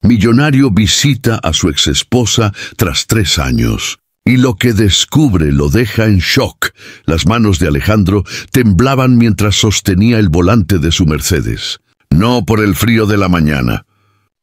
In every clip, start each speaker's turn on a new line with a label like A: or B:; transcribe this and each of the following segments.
A: Millonario visita a su exesposa tras 3 años. Y lo que descubre lo deja en shock. Las manos de Alejandro temblaban mientras sostenía el volante de su Mercedes. No por el frío de la mañana,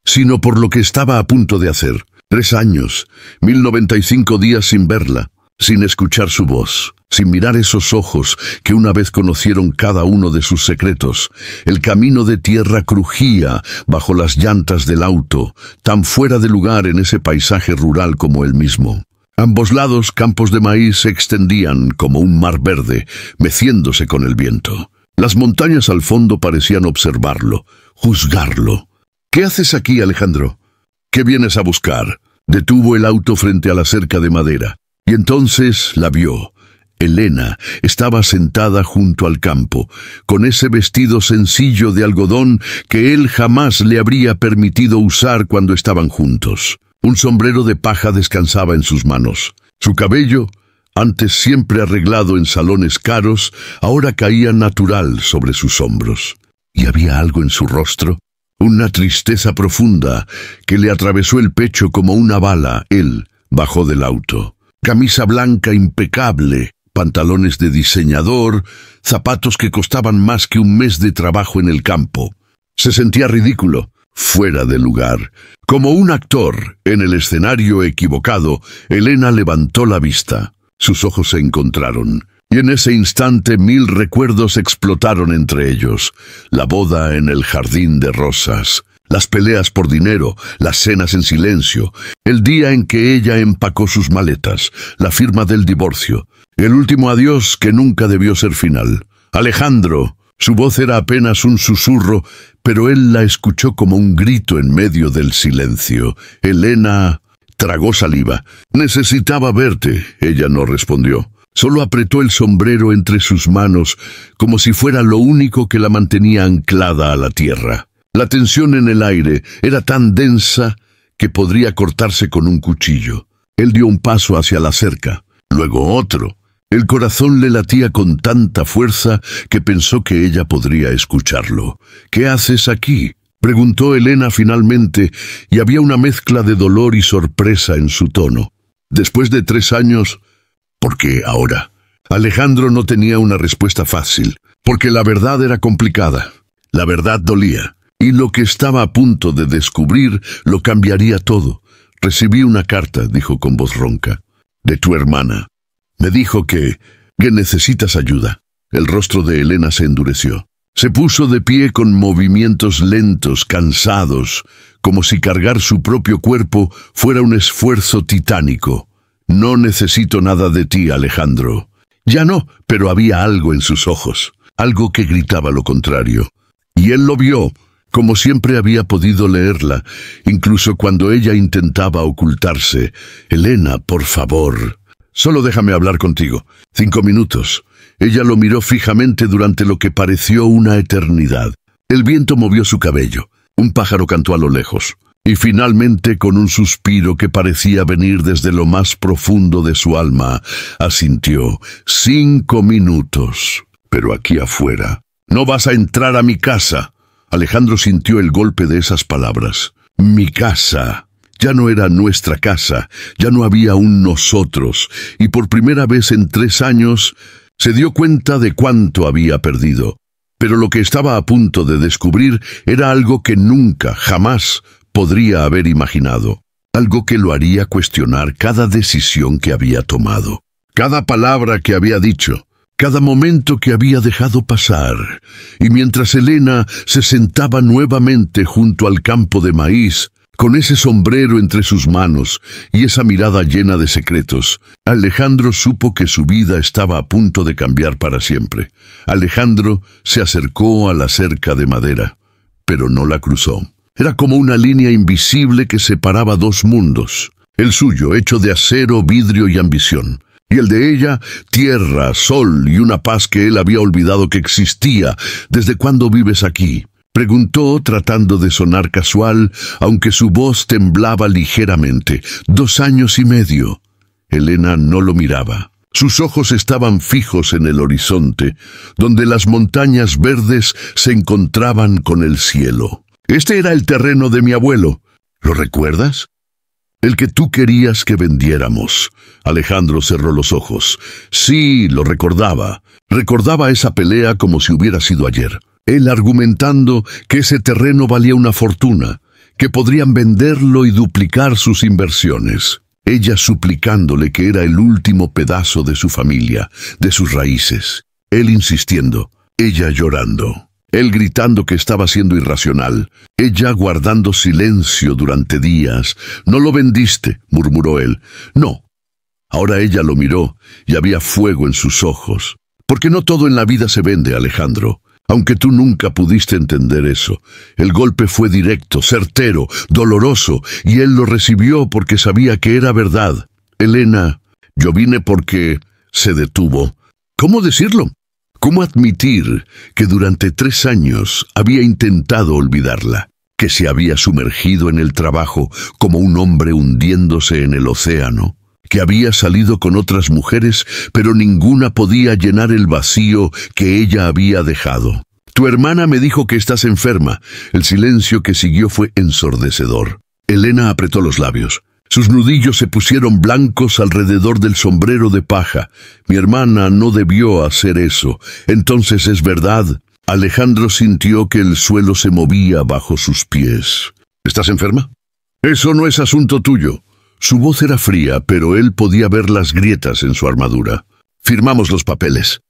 A: sino por lo que estaba a punto de hacer. 3 años, 1095 días sin verla, sin escuchar su voz, sin mirar esos ojos que una vez conocieron cada uno de sus secretos. El camino de tierra crujía bajo las llantas del auto, tan fuera de lugar en ese paisaje rural como él mismo. A ambos lados, campos de maíz se extendían como un mar verde, meciéndose con el viento. Las montañas al fondo parecían observarlo, juzgarlo. «¿Qué haces aquí, Alejandro? ¿Qué vienes a buscar?» Detuvo el auto frente a la cerca de madera, y entonces la vio. Elena estaba sentada junto al campo, con ese vestido sencillo de algodón que él jamás le habría permitido usar cuando estaban juntos. Un sombrero de paja descansaba en sus manos. Su cabello, antes siempre arreglado en salones caros, ahora caía natural sobre sus hombros. Y había algo en su rostro, una tristeza profunda que le atravesó el pecho como una bala. Él bajó del auto. Camisa blanca impecable, pantalones de diseñador, zapatos que costaban más que un mes de trabajo en el campo. Se sentía ridículo, fuera de lugar. Como un actor en el escenario equivocado, Elena levantó la vista. Sus ojos se encontraron, y en ese instante 1000 recuerdos explotaron entre ellos. La boda en el jardín de rosas, las peleas por dinero, las cenas en silencio, el día en que ella empacó sus maletas, la firma del divorcio, el último adiós que nunca debió ser final. Alejandro. Su voz era apenas un susurro, pero él la escuchó como un grito en medio del silencio. Elena tragó saliva. «Necesitaba verte», ella no respondió. Solo apretó el sombrero entre sus manos, como si fuera lo único que la mantenía anclada a la tierra. La tensión en el aire era tan densa que podría cortarse con un cuchillo. Él dio un paso hacia la cerca, luego otro. El corazón le latía con tanta fuerza que pensó que ella podría escucharlo. «¿Qué haces aquí?», preguntó Elena finalmente, y había una mezcla de dolor y sorpresa en su tono. Después de 3 años, ¿por qué ahora? Alejandro no tenía una respuesta fácil, porque la verdad era complicada. La verdad dolía, y lo que estaba a punto de descubrir lo cambiaría todo. «Recibí una carta», dijo con voz ronca, «de tu hermana. Me dijo que necesitas ayuda». El rostro de Elena se endureció. Se puso de pie con movimientos lentos, cansados, como si cargar su propio cuerpo fuera un esfuerzo titánico. «No necesito nada de ti, Alejandro». Ya no, pero había algo en sus ojos, algo que gritaba lo contrario. Y él lo vio, como siempre había podido leerla, incluso cuando ella intentaba ocultarse. «Elena, por favor. Solo déjame hablar contigo. 5 minutos». Ella lo miró fijamente durante lo que pareció una eternidad. El viento movió su cabello. Un pájaro cantó a lo lejos. Y finalmente, con un suspiro que parecía venir desde lo más profundo de su alma, asintió. 5 minutos. Pero aquí afuera. «No vas a entrar a mi casa». Alejandro sintió el golpe de esas palabras. «Mi casa». Ya no era nuestra casa, ya no había un nosotros, y por primera vez en 3 años se dio cuenta de cuánto había perdido. Pero lo que estaba a punto de descubrir era algo que nunca, jamás podría haber imaginado. Algo que lo haría cuestionar cada decisión que había tomado, cada palabra que había dicho, cada momento que había dejado pasar. Y mientras Elena se sentaba nuevamente junto al campo de maíz, con ese sombrero entre sus manos y esa mirada llena de secretos, Alejandro supo que su vida estaba a punto de cambiar para siempre. Alejandro se acercó a la cerca de madera, pero no la cruzó. Era como una línea invisible que separaba 2 mundos. El suyo, hecho de acero, vidrio y ambición. Y el de ella, tierra, sol y una paz que él había olvidado que existía. «¿Desde cuándo vives aquí?», preguntó tratando de sonar casual, aunque su voz temblaba ligeramente. 2 años y medio. Elena no lo miraba. Sus ojos estaban fijos en el horizonte, donde las montañas verdes se encontraban con el cielo. «Este era el terreno de mi abuelo». ¿Lo recuerdas? El que tú querías que vendiéramos. Alejandro cerró los ojos. Sí, lo recordaba. Recordaba esa pelea como si hubiera sido ayer. Él argumentando que ese terreno valía una fortuna, que podrían venderlo y duplicar sus inversiones. Ella suplicándole que era el último pedazo de su familia, de sus raíces. Él insistiendo, ella llorando. Él gritando que estaba siendo irracional. Ella guardando silencio durante días. «No lo vendiste», murmuró él. «No». Ahora ella lo miró y había fuego en sus ojos. Porque no todo en la vida se vende, Alejandro. Aunque tú nunca pudiste entender eso. El golpe fue directo, certero, doloroso, y él lo recibió porque sabía que era verdad. «Elena, yo vine porque…» Se detuvo. ¿Cómo decirlo? ¿Cómo admitir que durante 3 años había intentado olvidarla? Que se había sumergido en el trabajo como un hombre hundiéndose en el océano. Que había salido con otras mujeres, pero ninguna podía llenar el vacío que ella había dejado. «Tu hermana me dijo que estás enferma». El silencio que siguió fue ensordecedor. Elena apretó los labios. Sus nudillos se pusieron blancos alrededor del sombrero de paja. «Mi hermana no debió hacer eso. Entonces es verdad». Alejandro sintió que el suelo se movía bajo sus pies. «¿Estás enferma?» «Eso no es asunto tuyo». Su voz era fría, pero él podía ver las grietas en su armadura. «Firmamos los papeles.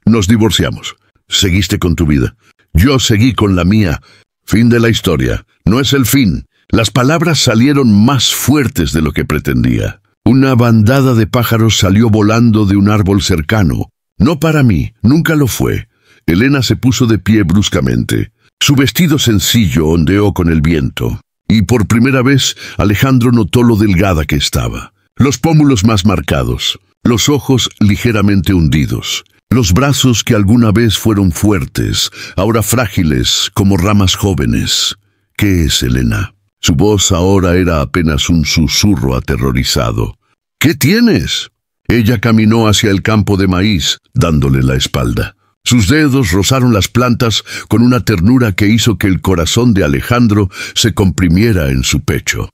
A: Nos divorciamos. Seguiste con tu vida. Yo seguí con la mía. Fin de la historia. No es el fin». Las palabras salieron más fuertes de lo que pretendía. Una bandada de pájaros salió volando de un árbol cercano. No para mí, nunca lo fue. Elena se puso de pie bruscamente. Su vestido sencillo ondeó con el viento. Y por primera vez Alejandro notó lo delgada que estaba. Los pómulos más marcados, los ojos ligeramente hundidos, los brazos que alguna vez fueron fuertes, ahora frágiles como ramas jóvenes. ¿Qué es, Elena? Su voz ahora era apenas un susurro aterrorizado. «¿Qué tienes?» Ella caminó hacia el campo de maíz, dándole la espalda. Sus dedos rozaron las plantas con una ternura que hizo que el corazón de Alejandro se comprimiera en su pecho.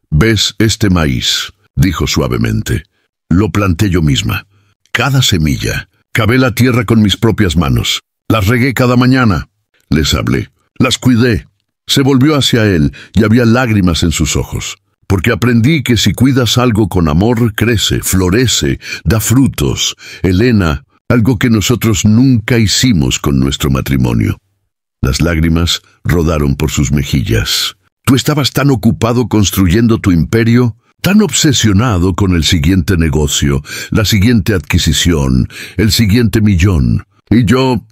A: «¿Ves este maíz?», dijo suavemente. «Lo planté yo misma. Cada semilla. Cavé la tierra con mis propias manos. Las regué cada mañana. Les hablé. Las cuidé». Se volvió hacia él y había lágrimas en sus ojos. «Porque aprendí que si cuidas algo con amor, crece, florece, da frutos. Elena, algo que nosotros nunca hicimos con nuestro matrimonio». Las lágrimas rodaron por sus mejillas. «Tú estabas tan ocupado construyendo tu imperio, tan obsesionado con el siguiente negocio, la siguiente adquisición, el siguiente millón. Y yo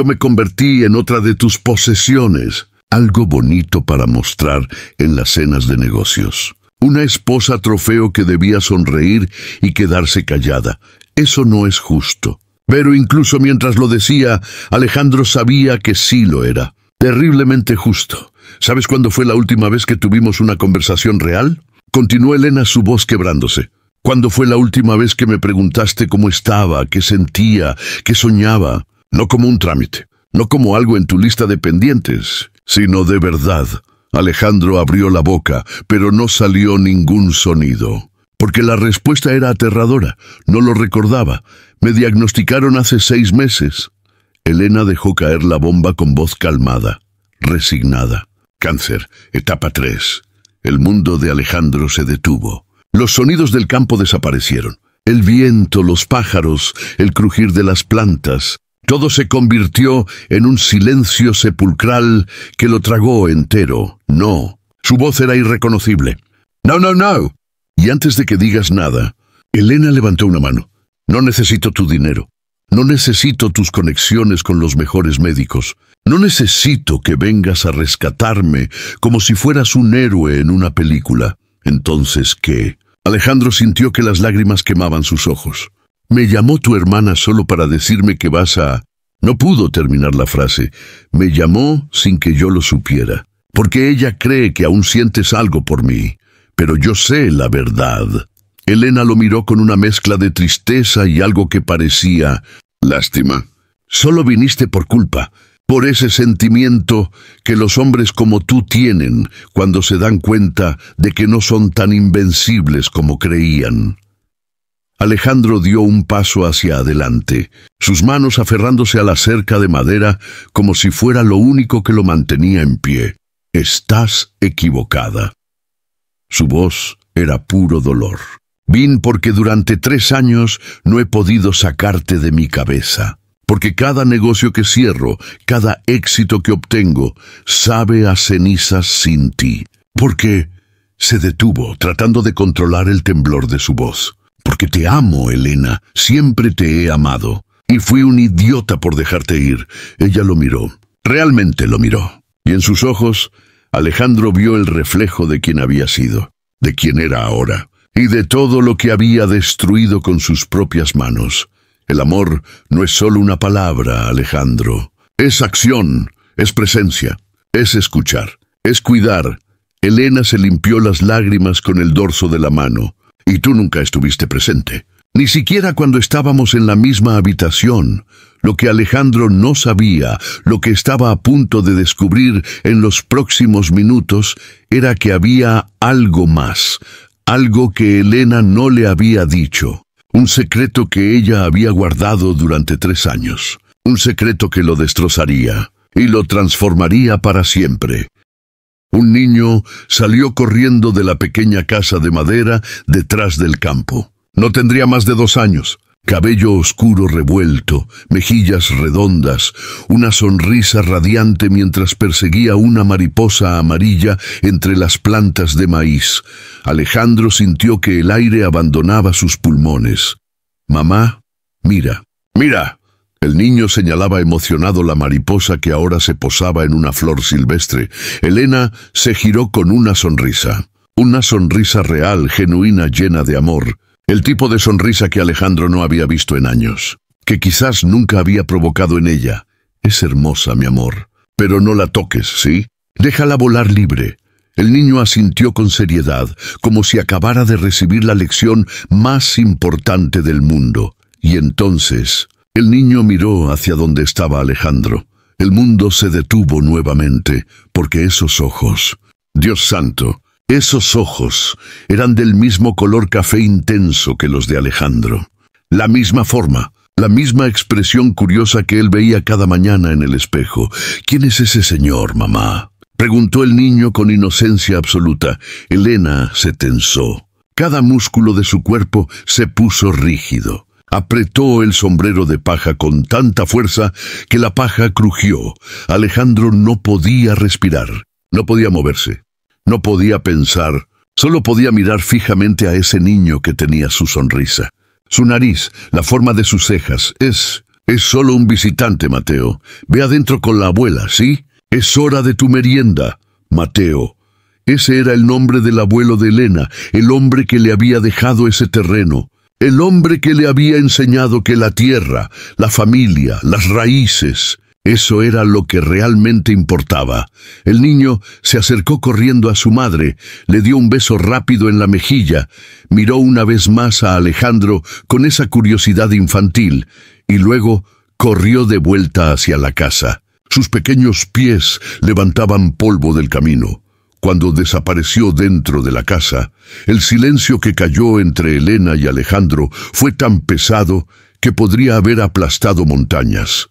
A: me convertí en otra de tus posesiones». Algo bonito para mostrar en las cenas de negocios. Una esposa trofeo que debía sonreír y quedarse callada. Eso no es justo. Pero incluso mientras lo decía, Alejandro sabía que sí lo era. Terriblemente justo. ¿Sabes cuándo fue la última vez que tuvimos una conversación real? Continuó Elena, su voz quebrándose. ¿Cuándo fue la última vez que me preguntaste cómo estaba, qué sentía, qué soñaba? No como un trámite. No como algo en tu lista de pendientes, sino de verdad. Alejandro abrió la boca, pero no salió ningún sonido. Porque la respuesta era aterradora. No lo recordaba. Me diagnosticaron hace 6 meses. Elena dejó caer la bomba con voz calmada, resignada. Cáncer, etapa 3. El mundo de Alejandro se detuvo. Los sonidos del campo desaparecieron. El viento, los pájaros, el crujir de las plantas. Todo se convirtió en un silencio sepulcral que lo tragó entero. No. Su voz era irreconocible. «No, no, no». Y antes de que digas nada, Elena levantó una mano. «No necesito tu dinero. No necesito tus conexiones con los mejores médicos. No necesito que vengas a rescatarme como si fueras un héroe en una película». «¿Entonces qué?». Alejandro sintió que las lágrimas quemaban sus ojos. «Me llamó tu hermana solo para decirme que vas a…». No pudo terminar la frase. «Me llamó sin que yo lo supiera, porque ella cree que aún sientes algo por mí. Pero yo sé la verdad». Elena lo miró con una mezcla de tristeza y algo que parecía… «Lástima. Solo viniste por culpa. por ese sentimiento que los hombres como tú tienen cuando se dan cuenta de que no son tan invencibles como creían. Alejandro dio un paso hacia adelante, sus manos aferrándose a la cerca de madera como si fuera lo único que lo mantenía en pie. Estás equivocada. Su voz era puro dolor. Vin porque durante 3 años no he podido sacarte de mi cabeza. Porque cada negocio que cierro, cada éxito que obtengo, sabe a cenizas sin ti. Porque se detuvo tratando de controlar el temblor de su voz. Porque te amo, Elena, siempre te he amado. Y fui un idiota por dejarte ir. Ella lo miró, realmente lo miró. Y en sus ojos, Alejandro vio el reflejo de quien había sido, de quien era ahora, y de todo lo que había destruido con sus propias manos. El amor no es solo una palabra, Alejandro. Es acción, es presencia, es escuchar, es cuidar. Elena se limpió las lágrimas con el dorso de la mano. Y tú nunca estuviste presente, ni siquiera cuando estábamos en la misma habitación. Lo que Alejandro no sabía, lo que estaba a punto de descubrir en los próximos minutos, era que había algo más, algo que Elena no le había dicho, un secreto que ella había guardado durante 3 años, un secreto que lo destrozaría y lo transformaría para siempre. Un niño salió corriendo de la pequeña casa de madera detrás del campo. No tendría más de 2 años. Cabello oscuro revuelto, mejillas redondas, una sonrisa radiante mientras perseguía una mariposa amarilla entre las plantas de maíz. Alejandro sintió que el aire abandonaba sus pulmones. «Mamá, mira, mira». El niño señalaba emocionado la mariposa que ahora se posaba en una flor silvestre. Elena se giró con una sonrisa real, genuina, llena de amor. El tipo de sonrisa que Alejandro no había visto en años, que quizás nunca había provocado en ella. «Es hermosa, mi amor, pero no la toques, ¿sí? Déjala volar libre». El niño asintió con seriedad, como si acabara de recibir la lección más importante del mundo. Y entonces el niño miró hacia donde estaba Alejandro. El mundo se detuvo nuevamente, porque esos ojos, Dios santo, esos ojos eran del mismo color café intenso que los de Alejandro. La misma forma, la misma expresión curiosa que él veía cada mañana en el espejo. «¿Quién es ese señor, mamá?», preguntó el niño con inocencia absoluta. Elena se tensó. Cada músculo de su cuerpo se puso rígido. Apretó el sombrero de paja con tanta fuerza que la paja crujió. Alejandro no podía respirar, no podía moverse, no podía pensar, solo podía mirar fijamente a ese niño que tenía su sonrisa. Su nariz, la forma de sus cejas, es solo un visitante, Mateo. Ve adentro con la abuela, ¿sí? Es hora de tu merienda, Mateo. Ese era el nombre del abuelo de Elena, el hombre que le había dejado ese terreno. El hombre que le había enseñado que la tierra, la familia, las raíces, eso era lo que realmente importaba. El niño se acercó corriendo a su madre, le dio un beso rápido en la mejilla, miró una vez más a Alejandro con esa curiosidad infantil, y luego corrió de vuelta hacia la casa. Sus pequeños pies levantaban polvo del camino. Cuando desapareció dentro de la casa, el silencio que cayó entre Elena y Alejandro fue tan pesado que podría haber aplastado montañas.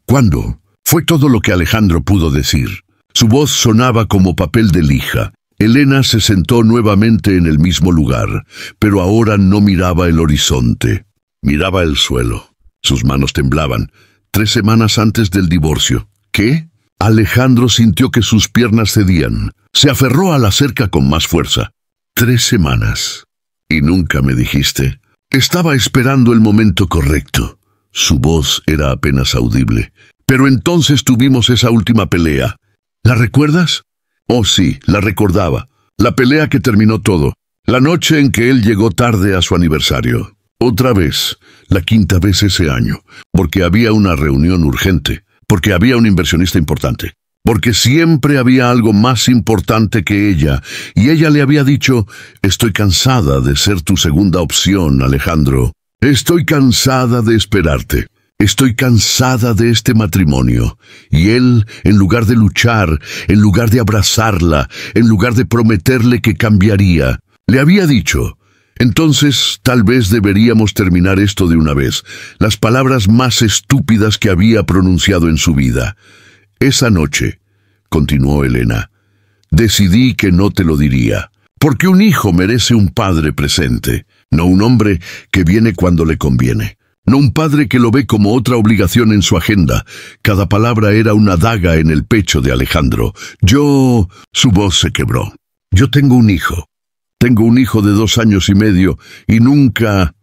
A: «¿Cuándo?», fue todo lo que Alejandro pudo decir. Su voz sonaba como papel de lija. Elena se sentó nuevamente en el mismo lugar, pero ahora no miraba el horizonte. Miraba el suelo. Sus manos temblaban. 3 semanas antes del divorcio. ¿Qué? Alejandro sintió que sus piernas cedían. Se aferró a la cerca con más fuerza. 3 semanas. Y nunca me dijiste. Estaba esperando el momento correcto. Su voz era apenas audible. Pero entonces tuvimos esa última pelea. ¿La recuerdas? Oh, sí, la recordaba. La pelea que terminó todo. La noche en que él llegó tarde a su aniversario. Otra vez, la 5ª vez ese año. Porque había una reunión urgente. Porque había un inversionista importante. Porque siempre había algo más importante que ella, y ella le había dicho: «Estoy cansada de ser tu segunda opción, Alejandro. Estoy cansada de esperarte». Estoy cansada de este matrimonio. Y él, en lugar de luchar, en lugar de abrazarla, en lugar de prometerle que cambiaría, le había dicho: entonces, tal vez deberíamos terminar esto de una vez. Las palabras más estúpidas que había pronunciado en su vida. Esa noche, continuó Elena, decidí que no te lo diría. Porque un hijo merece un padre presente, no un hombre que viene cuando le conviene. No un padre que lo ve como otra obligación en su agenda. Cada palabra era una daga en el pecho de Alejandro. Su voz se quebró. Yo tengo un hijo. Tengo un hijo de 2 años y medio y nunca...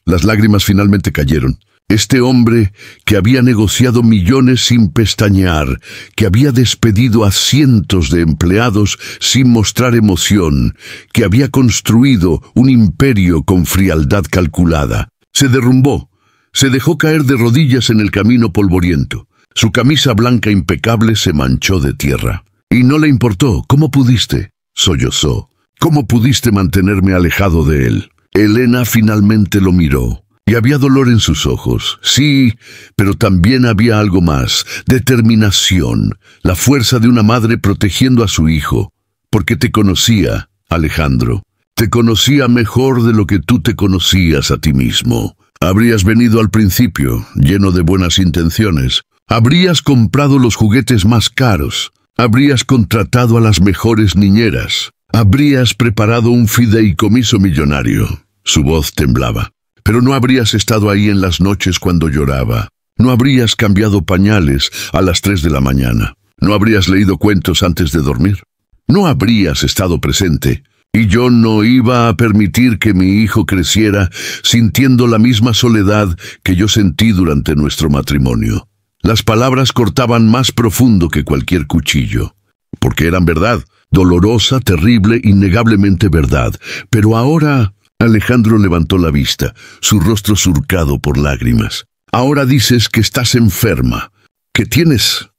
A: Las lágrimas finalmente cayeron. Este hombre que había negociado millones sin pestañear, que había despedido a cientos de empleados sin mostrar emoción, que había construido un imperio con frialdad calculada, se derrumbó, se dejó caer de rodillas en el camino polvoriento. Su camisa blanca impecable se manchó de tierra. Y no le importó. ¿Cómo pudiste?, sollozó. ¿Cómo pudiste mantenerme alejado de él? Elena finalmente lo miró, y había dolor en sus ojos. Sí, pero también había algo más: determinación, la fuerza de una madre protegiendo a su hijo. Porque te conocía, Alejandro. Te conocía mejor de lo que tú te conocías a ti mismo. Habrías venido al principio, lleno de buenas intenciones. Habrías comprado los juguetes más caros. Habrías contratado a las mejores niñeras. Habrías preparado un fideicomiso millonario. Su voz temblaba. Pero no habrías estado ahí en las noches cuando lloraba. No habrías cambiado pañales a las 3 de la mañana. No habrías leído cuentos antes de dormir. No habrías estado presente. Y yo no iba a permitir que mi hijo creciera sintiendo la misma soledad que yo sentí durante nuestro matrimonio. Las palabras cortaban más profundo que cualquier cuchillo. Porque eran verdad. Dolorosa, terrible, innegablemente verdad. Pero ahora... Alejandro levantó la vista, su rostro surcado por lágrimas. Ahora dices que estás enferma, que tienes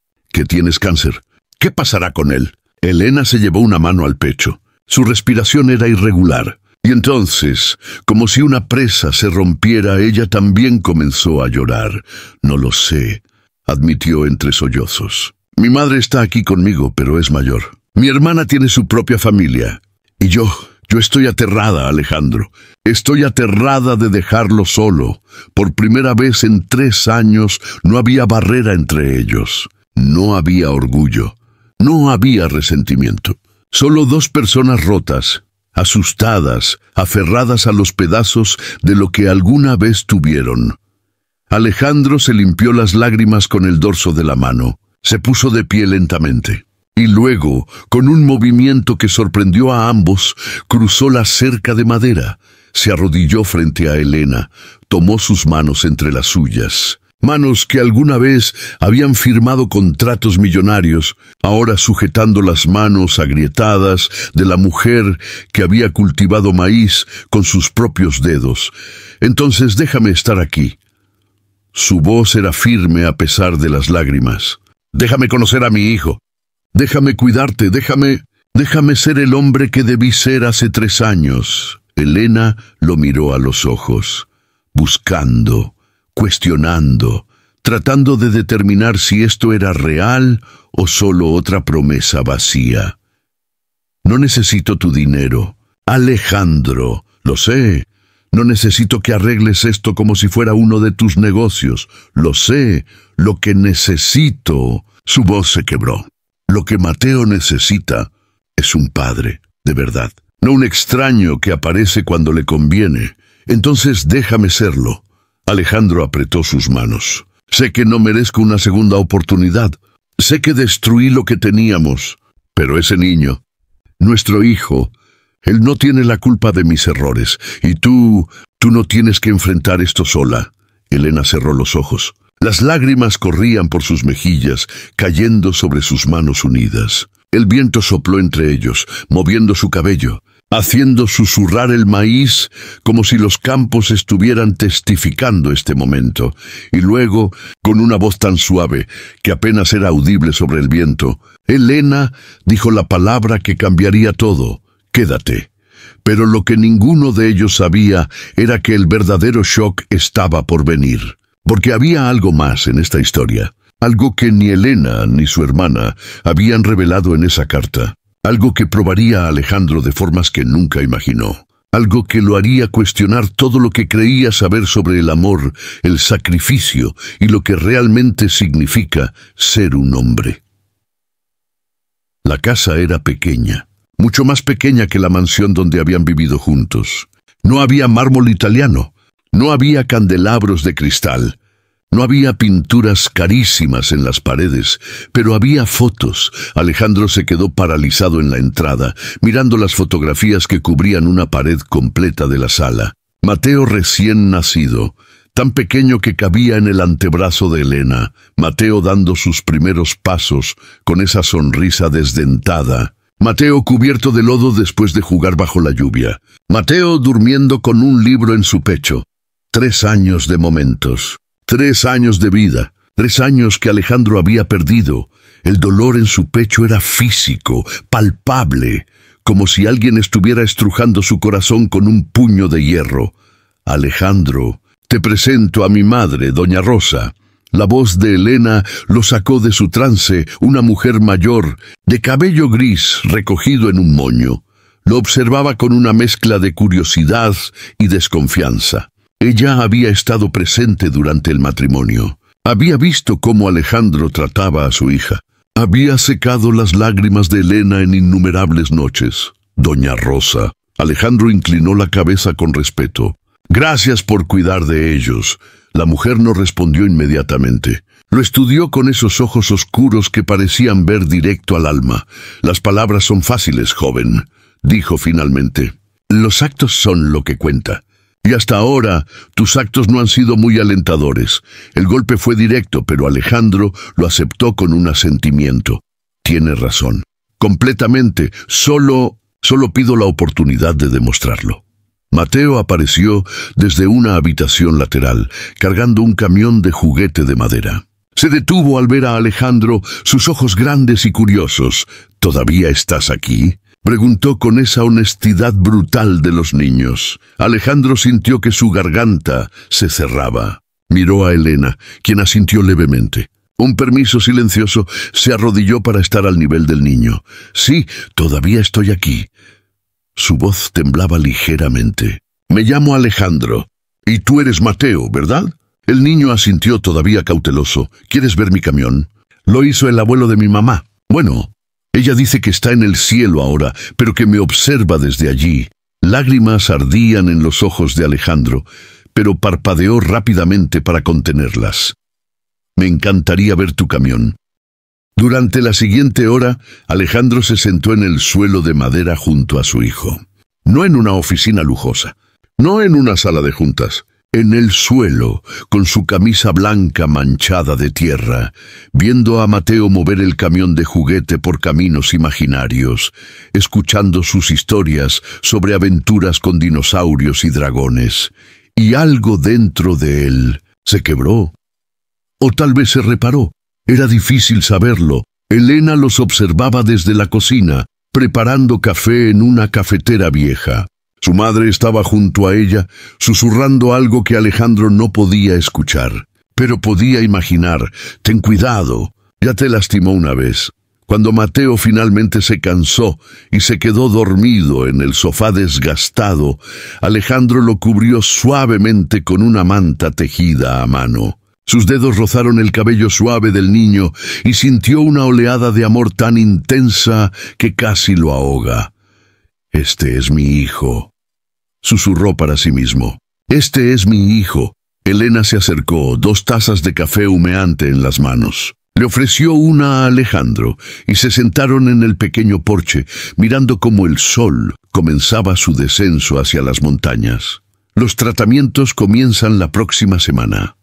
A: cáncer. ¿Qué pasará con él? Elena se llevó una mano al pecho. Su respiración era irregular. Y entonces, como si una presa se rompiera, ella también comenzó a llorar. No lo sé, admitió entre sollozos. Mi madre está aquí conmigo, pero es mayor. Mi hermana tiene su propia familia. Y yo estoy aterrada, Alejandro. Estoy aterrada de dejarlo solo. Por primera vez en 3 años no había barrera entre ellos. No había orgullo. No había resentimiento. Solo 2 personas rotas, asustadas, aferradas a los pedazos de lo que alguna vez tuvieron. Alejandro se limpió las lágrimas con el dorso de la mano. Se puso de pie lentamente. Y luego, con un movimiento que sorprendió a ambos, cruzó la cerca de madera. Se arrodilló frente a Elena, tomó sus manos entre las suyas. Manos que alguna vez habían firmado contratos millonarios, ahora sujetando las manos agrietadas de la mujer que había cultivado maíz con sus propios dedos. Entonces déjame estar aquí. Su voz era firme a pesar de las lágrimas. Déjame conocer a mi hijo. Déjame cuidarte, déjame ser el hombre que debí ser hace 3 años. Elena lo miró a los ojos, buscando, cuestionando, tratando de determinar si esto era real o solo otra promesa vacía. No necesito tu dinero, Alejandro, lo sé. No necesito que arregles esto como si fuera uno de tus negocios. Lo sé, lo que necesito. Su voz se quebró. Lo que Mateo necesita es un padre, de verdad. No un extraño que aparece cuando le conviene. Entonces déjame serlo. Alejandro apretó sus manos. Sé que no merezco una segunda oportunidad. Sé que destruí lo que teníamos. Pero ese niño, nuestro hijo, él no tiene la culpa de mis errores. Y tú no tienes que enfrentar esto sola. Elena cerró los ojos. Las lágrimas corrían por sus mejillas, cayendo sobre sus manos unidas. El viento sopló entre ellos, moviendo su cabello, haciendo susurrar el maíz como si los campos estuvieran testificando este momento. Y luego, con una voz tan suave que apenas era audible sobre el viento, Elena dijo la palabra que cambiaría todo: quédate. Pero lo que ninguno de ellos sabía era que el verdadero shock estaba por venir. Porque había algo más en esta historia, algo que ni Elena ni su hermana habían revelado en esa carta, algo que probaría a Alejandro de formas que nunca imaginó, algo que lo haría cuestionar todo lo que creía saber sobre el amor, el sacrificio y lo que realmente significa ser un hombre. La casa era pequeña, mucho más pequeña que la mansión donde habían vivido juntos. No había mármol italiano, no había candelabros de cristal, no había pinturas carísimas en las paredes, pero había fotos. Alejandro se quedó paralizado en la entrada, mirando las fotografías que cubrían una pared completa de la sala. Mateo recién nacido, tan pequeño que cabía en el antebrazo de Elena, Mateo dando sus primeros pasos con esa sonrisa desdentada, Mateo cubierto de lodo después de jugar bajo la lluvia, Mateo durmiendo con un libro en su pecho. 3 años de momentos, 3 años de vida, 3 años que Alejandro había perdido. El dolor en su pecho era físico, palpable, como si alguien estuviera estrujando su corazón con un puño de hierro. Alejandro, te presento a mi madre, doña Rosa. La voz de Elena lo sacó de su trance, una mujer mayor, de cabello gris recogido en un moño. Lo observaba con una mezcla de curiosidad y desconfianza. Ella había estado presente durante el matrimonio. Había visto cómo Alejandro trataba a su hija. Había secado las lágrimas de Elena en innumerables noches. Doña Rosa. Alejandro inclinó la cabeza con respeto. Gracias por cuidar de ellos. La mujer no respondió inmediatamente. Lo estudió con esos ojos oscuros que parecían ver directo al alma. Las palabras son fáciles, joven, dijo finalmente. Los actos son lo que cuenta. Y hasta ahora, tus actos no han sido muy alentadores. El golpe fue directo, pero Alejandro lo aceptó con un asentimiento. Tienes razón. Completamente. Solo pido la oportunidad de demostrarlo. Mateo apareció desde una habitación lateral, cargando un camión de juguete de madera. Se detuvo al ver a Alejandro, sus ojos grandes y curiosos. ¿Todavía estás aquí?, preguntó con esa honestidad brutal de los niños. Alejandro sintió que su garganta se cerraba. Miró a Elena, quien asintió levemente. Un permiso silencioso, se arrodilló para estar al nivel del niño. Sí, todavía estoy aquí. Su voz temblaba ligeramente. Me llamo Alejandro. Y tú eres Mateo, ¿verdad? El niño asintió todavía cauteloso. ¿Quieres ver mi camión? Lo hizo el abuelo de mi mamá. Bueno, ella dice que está en el cielo ahora, pero que me observa desde allí. Lágrimas ardían en los ojos de Alejandro, pero parpadeó rápidamente para contenerlas. Me encantaría ver tu camión. Durante la siguiente hora, Alejandro se sentó en el suelo de madera junto a su hijo. No en una oficina lujosa, no en una sala de juntas, en el suelo, con su camisa blanca manchada de tierra, viendo a Mateo mover el camión de juguete por caminos imaginarios, escuchando sus historias sobre aventuras con dinosaurios y dragones. Y algo dentro de él se quebró. O tal vez se reparó. Era difícil saberlo. Elena los observaba desde la cocina, preparando café en una cafetera vieja. Su madre estaba junto a ella, susurrando algo que Alejandro no podía escuchar, pero podía imaginar. Ten cuidado, ya te lastimó una vez. Cuando Mateo finalmente se cansó y se quedó dormido en el sofá desgastado, Alejandro lo cubrió suavemente con una manta tejida a mano. Sus dedos rozaron el cabello suave del niño y sintió una oleada de amor tan intensa que casi lo ahoga. «Este es mi hijo», susurró para sí mismo. «Este es mi hijo». Elena se acercó, 2 tazas de café humeante en las manos. Le ofreció una a Alejandro y se sentaron en el pequeño porche, mirando cómo el sol comenzaba su descenso hacia las montañas. «Los tratamientos comienzan la próxima semana»,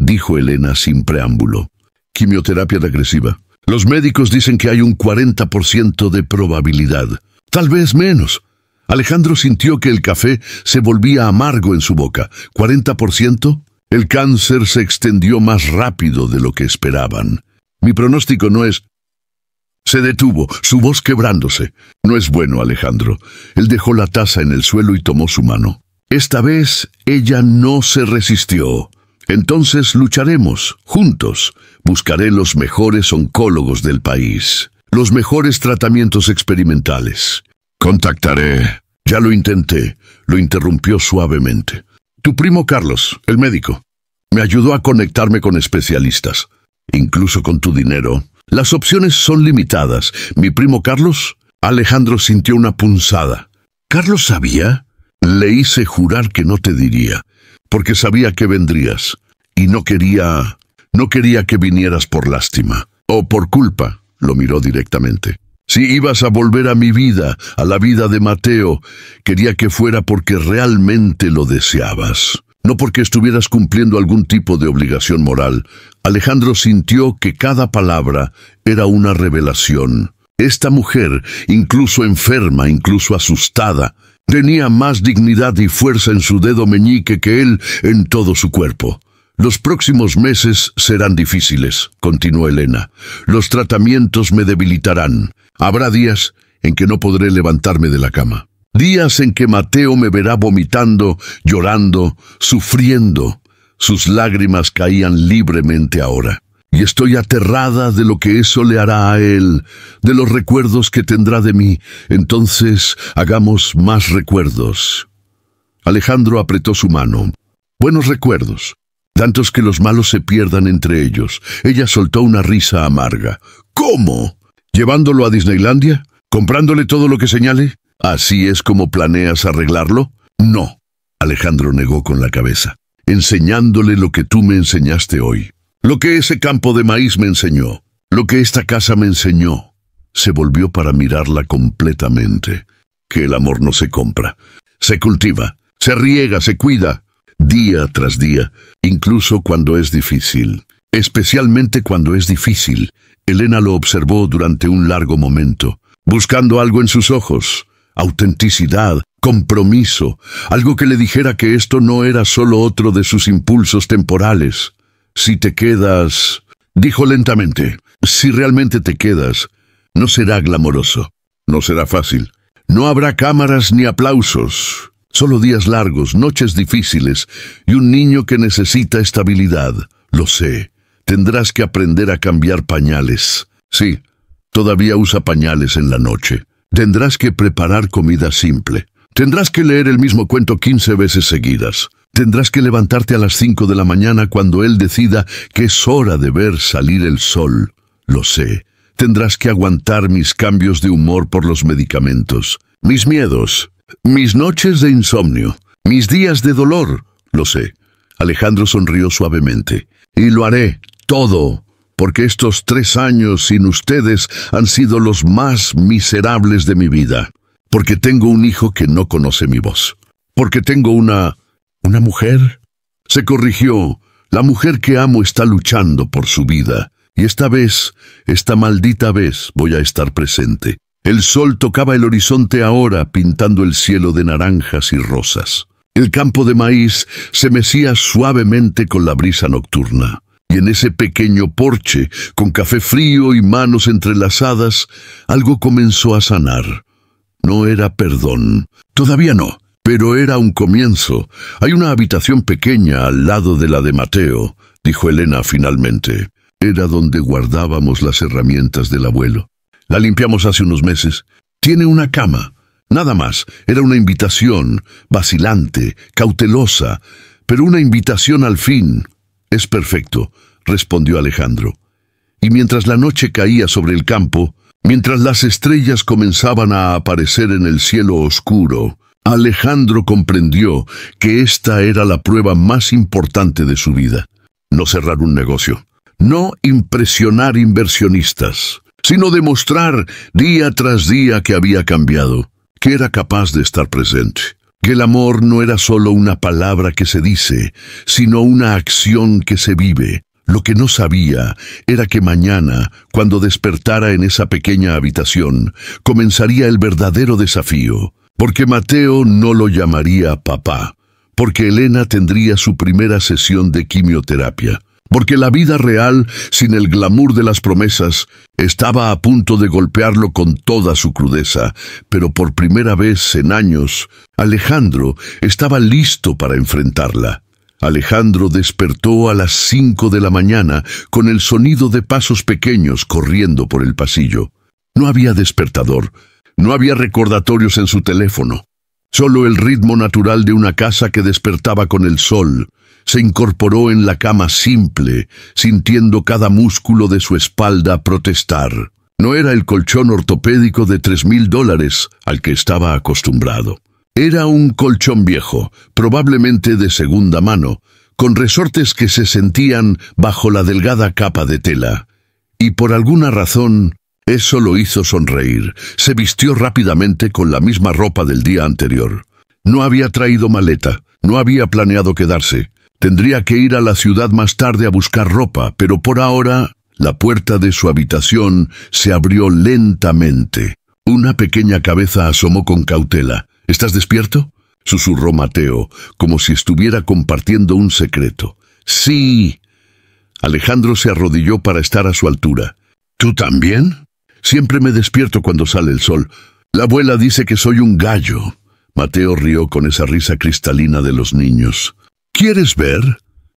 A: dijo Elena sin preámbulo. «Quimioterapia regresiva. Los médicos dicen que hay un 40% de probabilidad. Tal vez menos». Alejandro sintió que el café se volvía amargo en su boca. ¿40%? El cáncer se extendió más rápido de lo que esperaban. Mi pronóstico no es... Se detuvo, su voz quebrándose. No es bueno, Alejandro. Él dejó la taza en el suelo y tomó su mano. Esta vez ella no se resistió. Entonces lucharemos, juntos. Buscaré los mejores oncólogos del país, los mejores tratamientos experimentales. Contactaré. Ya lo intenté, lo interrumpió suavemente. Tu primo Carlos, el médico, me ayudó a conectarme con especialistas. Incluso con tu dinero. Las opciones son limitadas. Mi primo Carlos, Alejandro sintió una punzada. ¿Carlos sabía? Le hice jurar que no te diría, porque sabía que vendrías, y no quería que vinieras por lástima, o por culpa, lo miró directamente. Si ibas a volver a mi vida, a la vida de Mateo, quería que fuera porque realmente lo deseabas, no porque estuvieras cumpliendo algún tipo de obligación moral. Alejandro sintió que cada palabra era una revelación. Esta mujer, incluso enferma, incluso asustada, tenía más dignidad y fuerza en su dedo meñique que él en todo su cuerpo. Los próximos meses serán difíciles, continuó Elena. Los tratamientos me debilitarán. Habrá días en que no podré levantarme de la cama. Días en que Mateo me verá vomitando, llorando, sufriendo. Sus lágrimas caían libremente ahora. Y estoy aterrada de lo que eso le hará a él, de los recuerdos que tendrá de mí. Entonces, hagamos más recuerdos. Alejandro apretó su mano. Buenos recuerdos, tantos que los malos se pierdan entre ellos. Ella soltó una risa amarga. ¿Cómo? ¿Llevándolo a Disneylandia? ¿Comprándole todo lo que señale? ¿Así es como planeas arreglarlo? No. Alejandro negó con la cabeza. Enseñándole lo que tú me enseñaste hoy. Lo que ese campo de maíz me enseñó. Lo que esta casa me enseñó. Se volvió para mirarla completamente. Que el amor no se compra. Se cultiva, se riega, se cuida. Día tras día, incluso cuando es difícil. Especialmente cuando es difícil. Elena lo observó durante un largo momento, buscando algo en sus ojos. Autenticidad, compromiso, algo que le dijera que esto no era solo otro de sus impulsos temporales. Si te quedas, dijo lentamente, si realmente te quedas, no será glamoroso, no será fácil. No habrá cámaras ni aplausos, solo días largos, noches difíciles y un niño que necesita estabilidad. Lo sé, tendrás que aprender a cambiar pañales. Sí, todavía usa pañales en la noche. Tendrás que preparar comida simple. Tendrás que leer el mismo cuento 15 veces seguidas. Tendrás que levantarte a las 5 de la mañana cuando él decida que es hora de ver salir el sol. Lo sé. Tendrás que aguantar mis cambios de humor por los medicamentos, mis miedos, mis noches de insomnio, mis días de dolor. Lo sé. Alejandro sonrió suavemente. Y lo haré, todo, porque estos 3 años sin ustedes han sido los más miserables de mi vida. Porque tengo un hijo que no conoce mi voz. Porque tengo ¿Una mujer? Se corrigió. La mujer que amo está luchando por su vida. Y esta maldita vez, voy a estar presente. El sol tocaba el horizonte ahora, pintando el cielo de naranjas y rosas. El campo de maíz se mecía suavemente con la brisa nocturna. Y en ese pequeño porche, con café frío y manos entrelazadas, algo comenzó a sanar. No era perdón. Todavía no. Pero era un comienzo. Hay una habitación pequeña al lado de la de Mateo, dijo Elena finalmente. Era donde guardábamos las herramientas del abuelo. La limpiamos hace unos meses. Tiene una cama. Nada más. Era una invitación, vacilante, cautelosa, pero una invitación al fin. Es perfecto, respondió Alejandro. Y mientras la noche caía sobre el campo, mientras las estrellas comenzaban a aparecer en el cielo oscuro, Alejandro comprendió que esta era la prueba más importante de su vida. No cerrar un negocio, no impresionar inversionistas, sino demostrar día tras día que había cambiado, que era capaz de estar presente, que el amor no era solo una palabra que se dice, sino una acción que se vive. Lo que no sabía era que mañana, cuando despertara en esa pequeña habitación, comenzaría el verdadero desafío. Porque Mateo no lo llamaría papá, porque Elena tendría su primera sesión de quimioterapia, porque la vida real, sin el glamour de las promesas, estaba a punto de golpearlo con toda su crudeza, pero por primera vez en años, Alejandro estaba listo para enfrentarla. Alejandro despertó a las 5 de la mañana con el sonido de pasos pequeños corriendo por el pasillo. No había despertador, no había recordatorios en su teléfono. Solo el ritmo natural de una casa que despertaba con el sol. Se incorporó en la cama simple, sintiendo cada músculo de su espalda protestar. No era el colchón ortopédico de $3,000 al que estaba acostumbrado. Era un colchón viejo, probablemente de segunda mano, con resortes que se sentían bajo la delgada capa de tela. Y por alguna razón, eso lo hizo sonreír. Se vistió rápidamente con la misma ropa del día anterior. No había traído maleta, no había planeado quedarse. Tendría que ir a la ciudad más tarde a buscar ropa, pero por ahora, la puerta de su habitación se abrió lentamente. Una pequeña cabeza asomó con cautela. ¿Estás despierto?, susurró Mateo, como si estuviera compartiendo un secreto. Sí. Alejandro se arrodilló para estar a su altura. ¿Tú también? Siempre me despierto cuando sale el sol. La abuela dice que soy un gallo. Mateo rió con esa risa cristalina de los niños. ¿Quieres ver?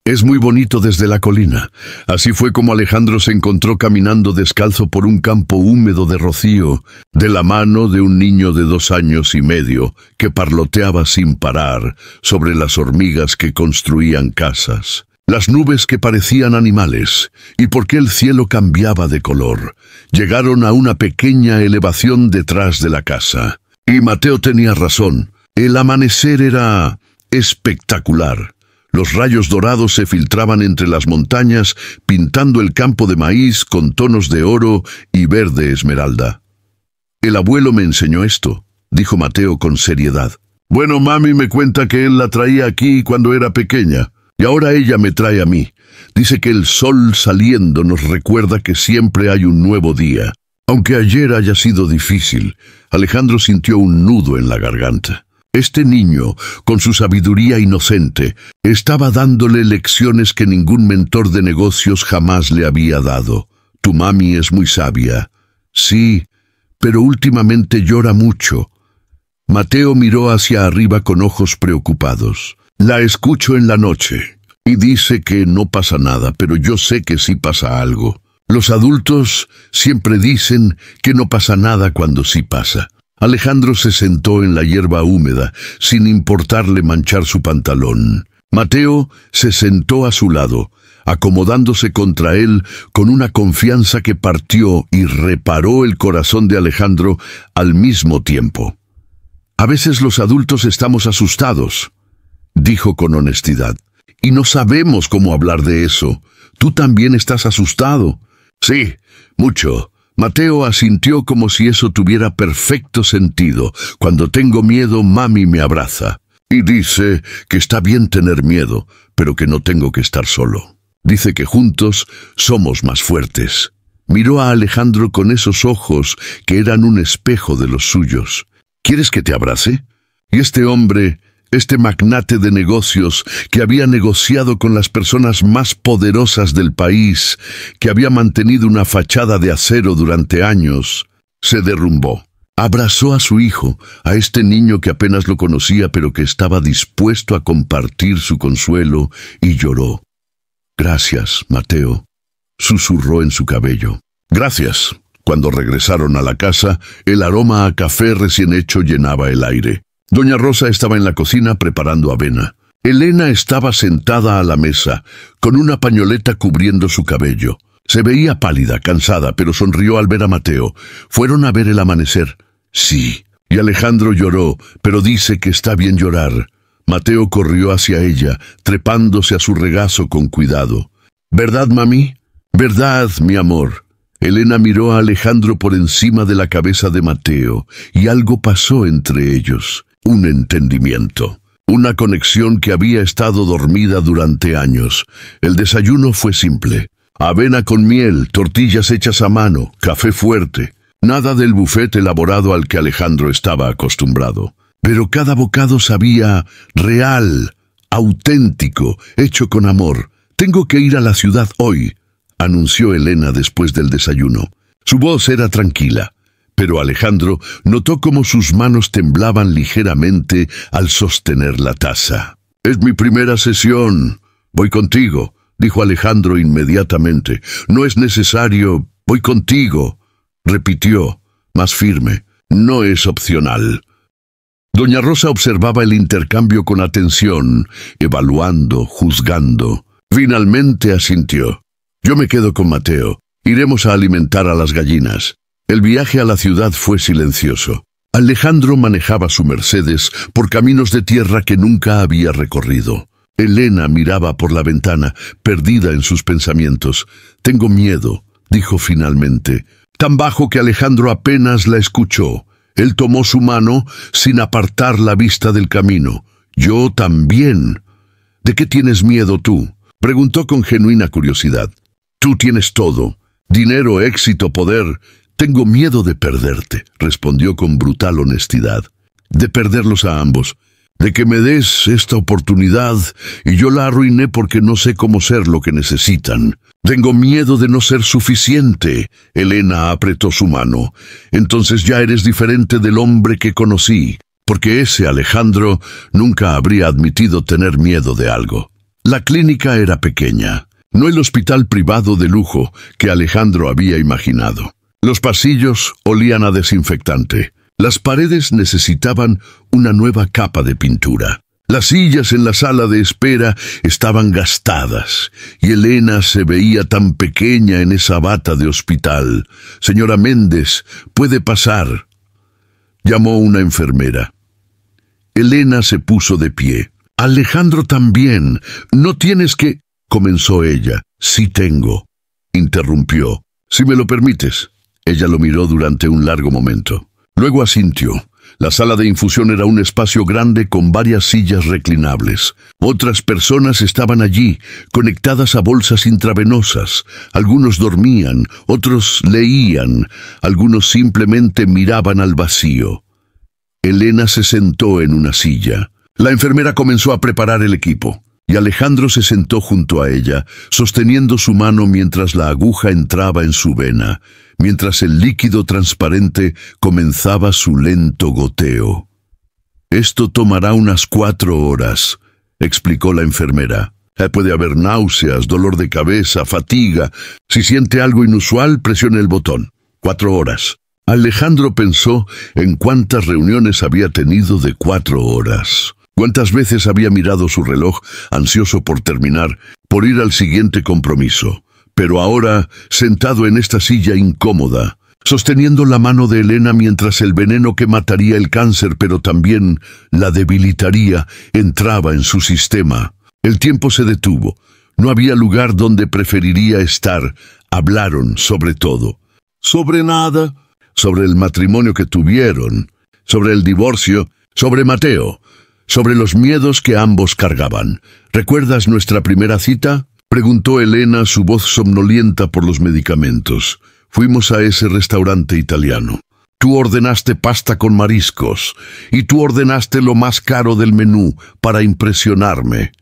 A: Es muy bonito desde la colina. Así fue como Alejandro se encontró caminando descalzo por un campo húmedo de rocío, de la mano de un niño de 2 años y medio que parloteaba sin parar sobre las hormigas que construían casas, las nubes que parecían animales, y por qué el cielo cambiaba de color. Llegaron a una pequeña elevación detrás de la casa. Y Mateo tenía razón. El amanecer era espectacular. Los rayos dorados se filtraban entre las montañas, pintando el campo de maíz con tonos de oro y verde esmeralda. El abuelo me enseñó esto, dijo Mateo con seriedad. Bueno, mami me cuenta que él la traía aquí cuando era pequeña, y ahora ella me trae a mí. Dice que el sol saliendo nos recuerda que siempre hay un nuevo día. Aunque ayer haya sido difícil, Alejandro sintió un nudo en la garganta. Este niño, con su sabiduría inocente, estaba dándole lecciones que ningún mentor de negocios jamás le había dado. Tu mami es muy sabia. Sí, pero últimamente llora mucho. Mateo miró hacia arriba con ojos preocupados. La escucho en la noche, y dice que no pasa nada, pero yo sé que sí pasa algo. Los adultos siempre dicen que no pasa nada cuando sí pasa. Alejandro se sentó en la hierba húmeda, sin importarle manchar su pantalón. Mateo se sentó a su lado, acomodándose contra él con una confianza que partió y reparó el corazón de Alejandro al mismo tiempo. A veces los adultos estamos asustados, dijo con honestidad, y no sabemos cómo hablar de eso. Tú también estás asustado. Sí, mucho. Mateo asintió como si eso tuviera perfecto sentido. Cuando tengo miedo, mami me abraza. Y dice que está bien tener miedo, pero que no tengo que estar solo. Dice que juntos somos más fuertes. Miró a Alejandro con esos ojos que eran un espejo de los suyos. ¿Quieres que te abrace? Y este hombre, este magnate de negocios que había negociado con las personas más poderosas del país, que había mantenido una fachada de acero durante años, se derrumbó. Abrazó a su hijo, a este niño que apenas lo conocía pero que estaba dispuesto a compartir su consuelo, y lloró. «Gracias, Mateo», susurró en su cabello. «Gracias». Cuando regresaron a la casa, el aroma a café recién hecho llenaba el aire. Doña Rosa estaba en la cocina preparando avena. Elena estaba sentada a la mesa, con una pañoleta cubriendo su cabello. Se veía pálida, cansada, pero sonrió al ver a Mateo. Fueron a ver el amanecer. Sí. Y Alejandro lloró, pero dice que está bien llorar. Mateo corrió hacia ella, trepándose a su regazo con cuidado. ¿Verdad, mami? ¿Verdad, mi amor? Elena miró a Alejandro por encima de la cabeza de Mateo, y algo pasó entre ellos. Un entendimiento. Una conexión que había estado dormida durante años. El desayuno fue simple. Avena con miel, tortillas hechas a mano, café fuerte. Nada del buffet elaborado al que Alejandro estaba acostumbrado. Pero cada bocado sabía real, auténtico, hecho con amor. «Tengo que ir a la ciudad hoy», anunció Elena después del desayuno. Su voz era tranquila, pero Alejandro notó cómo sus manos temblaban ligeramente al sostener la taza. «Es mi primera sesión», Voy contigo, dijo Alejandro inmediatamente. No es necesario, voy contigo, repitió, más firme. No es opcional. Doña Rosa observaba el intercambio con atención, evaluando, juzgando. Finalmente asintió. Yo me quedo con Mateo. Iremos a alimentar a las gallinas. El viaje a la ciudad fue silencioso. Alejandro manejaba su Mercedes por caminos de tierra que nunca había recorrido. Elena miraba por la ventana, perdida en sus pensamientos. «Tengo miedo», dijo finalmente, tan bajo que Alejandro apenas la escuchó. Él tomó su mano sin apartar la vista del camino. «Yo también». «¿De qué tienes miedo tú?», preguntó con genuina curiosidad. «Tú tienes todo. Dinero, éxito, poder. Tengo miedo de perderte», respondió con brutal honestidad. «De perderlos a ambos. De que me des esta oportunidad y yo la arruiné porque no sé cómo ser lo que necesitan. Tengo miedo de no ser suficiente». Elena apretó su mano. «Entonces ya eres diferente del hombre que conocí, porque ese Alejandro nunca habría admitido tener miedo de algo». La clínica era pequeña, no el hospital privado de lujo que Alejandro había imaginado. Los pasillos olían a desinfectante. Las paredes necesitaban una nueva capa de pintura. Las sillas en la sala de espera estaban gastadas, y Elena se veía tan pequeña en esa bata de hospital. «Señora Méndez, ¿puede pasar?», llamó una enfermera. Elena se puso de pie. «Alejandro también. No tienes que...», comenzó ella. «Sí tengo», interrumpió. «Si me lo permites». Ella lo miró durante un largo momento. Luego asintió. La sala de infusión era un espacio grande con varias sillas reclinables. Otras personas estaban allí, conectadas a bolsas intravenosas. Algunos dormían, otros leían, algunos simplemente miraban al vacío. Elena se sentó en una silla. La enfermera comenzó a preparar el equipo, y Alejandro se sentó junto a ella, sosteniendo su mano mientras la aguja entraba en su vena, mientras el líquido transparente comenzaba su lento goteo. «Esto tomará unas 4 horas», explicó la enfermera. «Puede haber náuseas, dolor de cabeza, fatiga. Si siente algo inusual, presione el botón. 4 horas». Alejandro pensó en cuántas reuniones había tenido de 4 horas. Cuántas veces había mirado su reloj, ansioso por terminar, por ir al siguiente compromiso. Pero ahora, sentado en esta silla incómoda, sosteniendo la mano de Elena mientras el veneno que mataría el cáncer, pero también la debilitaría, entraba en su sistema. El tiempo se detuvo. No había lugar donde preferiría estar. Hablaron sobre todo. Sobre nada. Sobre el matrimonio que tuvieron. Sobre el divorcio. Sobre Mateo. Sobre los miedos que ambos cargaban. ¿Recuerdas nuestra primera cita?, preguntó Elena, su voz somnolienta por los medicamentos. «Fuimos a ese restaurante italiano. Tú ordenaste pasta con mariscos, y tú ordenaste lo más caro del menú para impresionarme».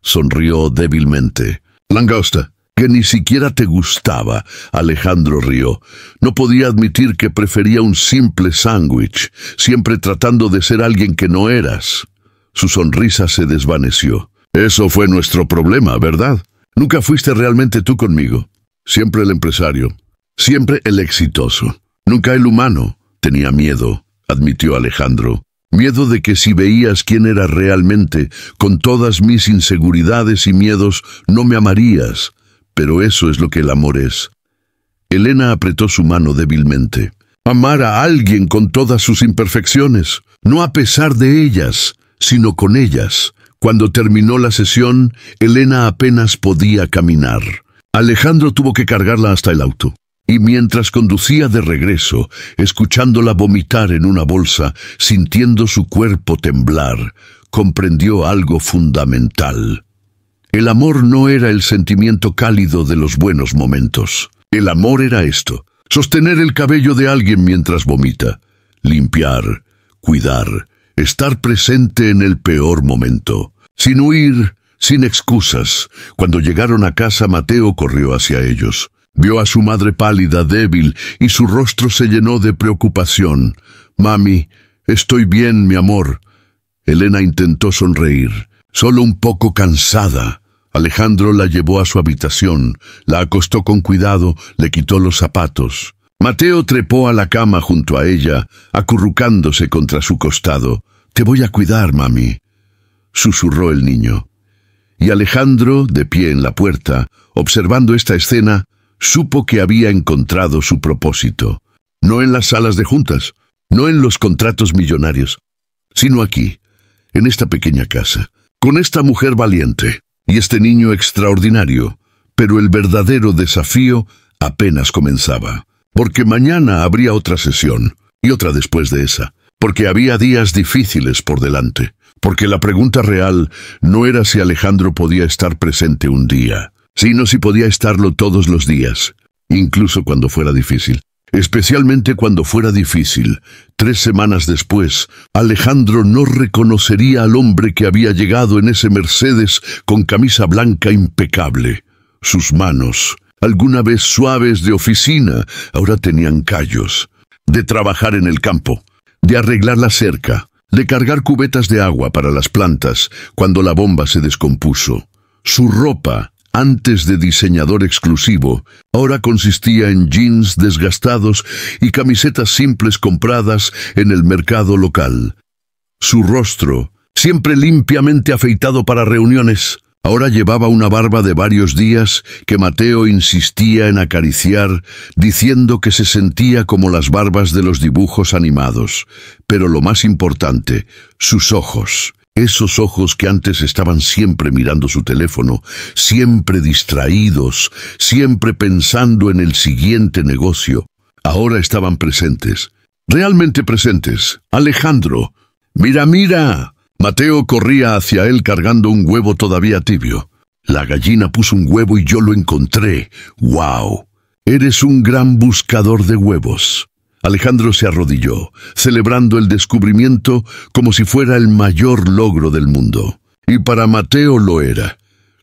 A: Sonrió débilmente. «Langosta, que ni siquiera te gustaba», Alejandro rió. «No podía admitir que prefería un simple sándwich, siempre tratando de ser alguien que no eras». Su sonrisa se desvaneció. «Eso fue nuestro problema, ¿verdad? Nunca fuiste realmente tú conmigo. Siempre el empresario. Siempre el exitoso. Nunca el humano». «Tenía miedo», admitió Alejandro. «Miedo de que si veías quién era realmente, con todas mis inseguridades y miedos, no me amarías. Pero eso es lo que el amor es». Elena apretó su mano débilmente. «Amar a alguien con todas sus imperfecciones, no a pesar de ellas, sino con ellas». Cuando terminó la sesión, Elena apenas podía caminar. Alejandro tuvo que cargarla hasta el auto. Y mientras conducía de regreso, escuchándola vomitar en una bolsa, sintiendo su cuerpo temblar, comprendió algo fundamental. El amor no era el sentimiento cálido de los buenos momentos. El amor era esto: sostener el cabello de alguien mientras vomita, limpiar, cuidar, estar presente en el peor momento. Sin huir, sin excusas. Cuando llegaron a casa, Mateo corrió hacia ellos. Vio a su madre pálida, débil, y su rostro se llenó de preocupación. «Mami, estoy bien, mi amor». Elena intentó sonreír. «Solo un poco cansada». Alejandro la llevó a su habitación, la acostó con cuidado, le quitó los zapatos. Mateo trepó a la cama junto a ella, acurrucándose contra su costado. «Te voy a cuidar, mami», susurró el niño. Y Alejandro, de pie en la puerta, observando esta escena, supo que había encontrado su propósito. No en las salas de juntas, no en los contratos millonarios, sino aquí, en esta pequeña casa, con esta mujer valiente y este niño extraordinario. Pero el verdadero desafío apenas comenzaba, porque mañana habría otra sesión, y otra después de esa, porque había días difíciles por delante, porque la pregunta real no era si Alejandro podía estar presente un día, sino si podía estarlo todos los días, incluso cuando fuera difícil. Especialmente cuando fuera difícil, 3 semanas después, Alejandro no reconocería al hombre que había llegado en ese Mercedes con camisa blanca impecable. Sus manos, alguna vez suaves de oficina, ahora tenían callos. De trabajar en el campo, de arreglar la cerca, de cargar cubetas de agua para las plantas cuando la bomba se descompuso. Su ropa, antes de diseñador exclusivo, ahora consistía en jeans desgastados y camisetas simples compradas en el mercado local. Su rostro, siempre limpiamente afeitado para reuniones, ahora llevaba una barba de varios días que Mateo insistía en acariciar, diciendo que se sentía como las barbas de los dibujos animados. Pero lo más importante, sus ojos. Esos ojos que antes estaban siempre mirando su teléfono, siempre distraídos, siempre pensando en el siguiente negocio, ahora estaban presentes, realmente presentes. «Alejandro, mira, mira». Mateo corría hacia él cargando un huevo todavía tibio. «La gallina puso un huevo y yo lo encontré. ¡Wow! Eres un gran buscador de huevos». Alejandro se arrodilló, celebrando el descubrimiento como si fuera el mayor logro del mundo. Y para Mateo lo era.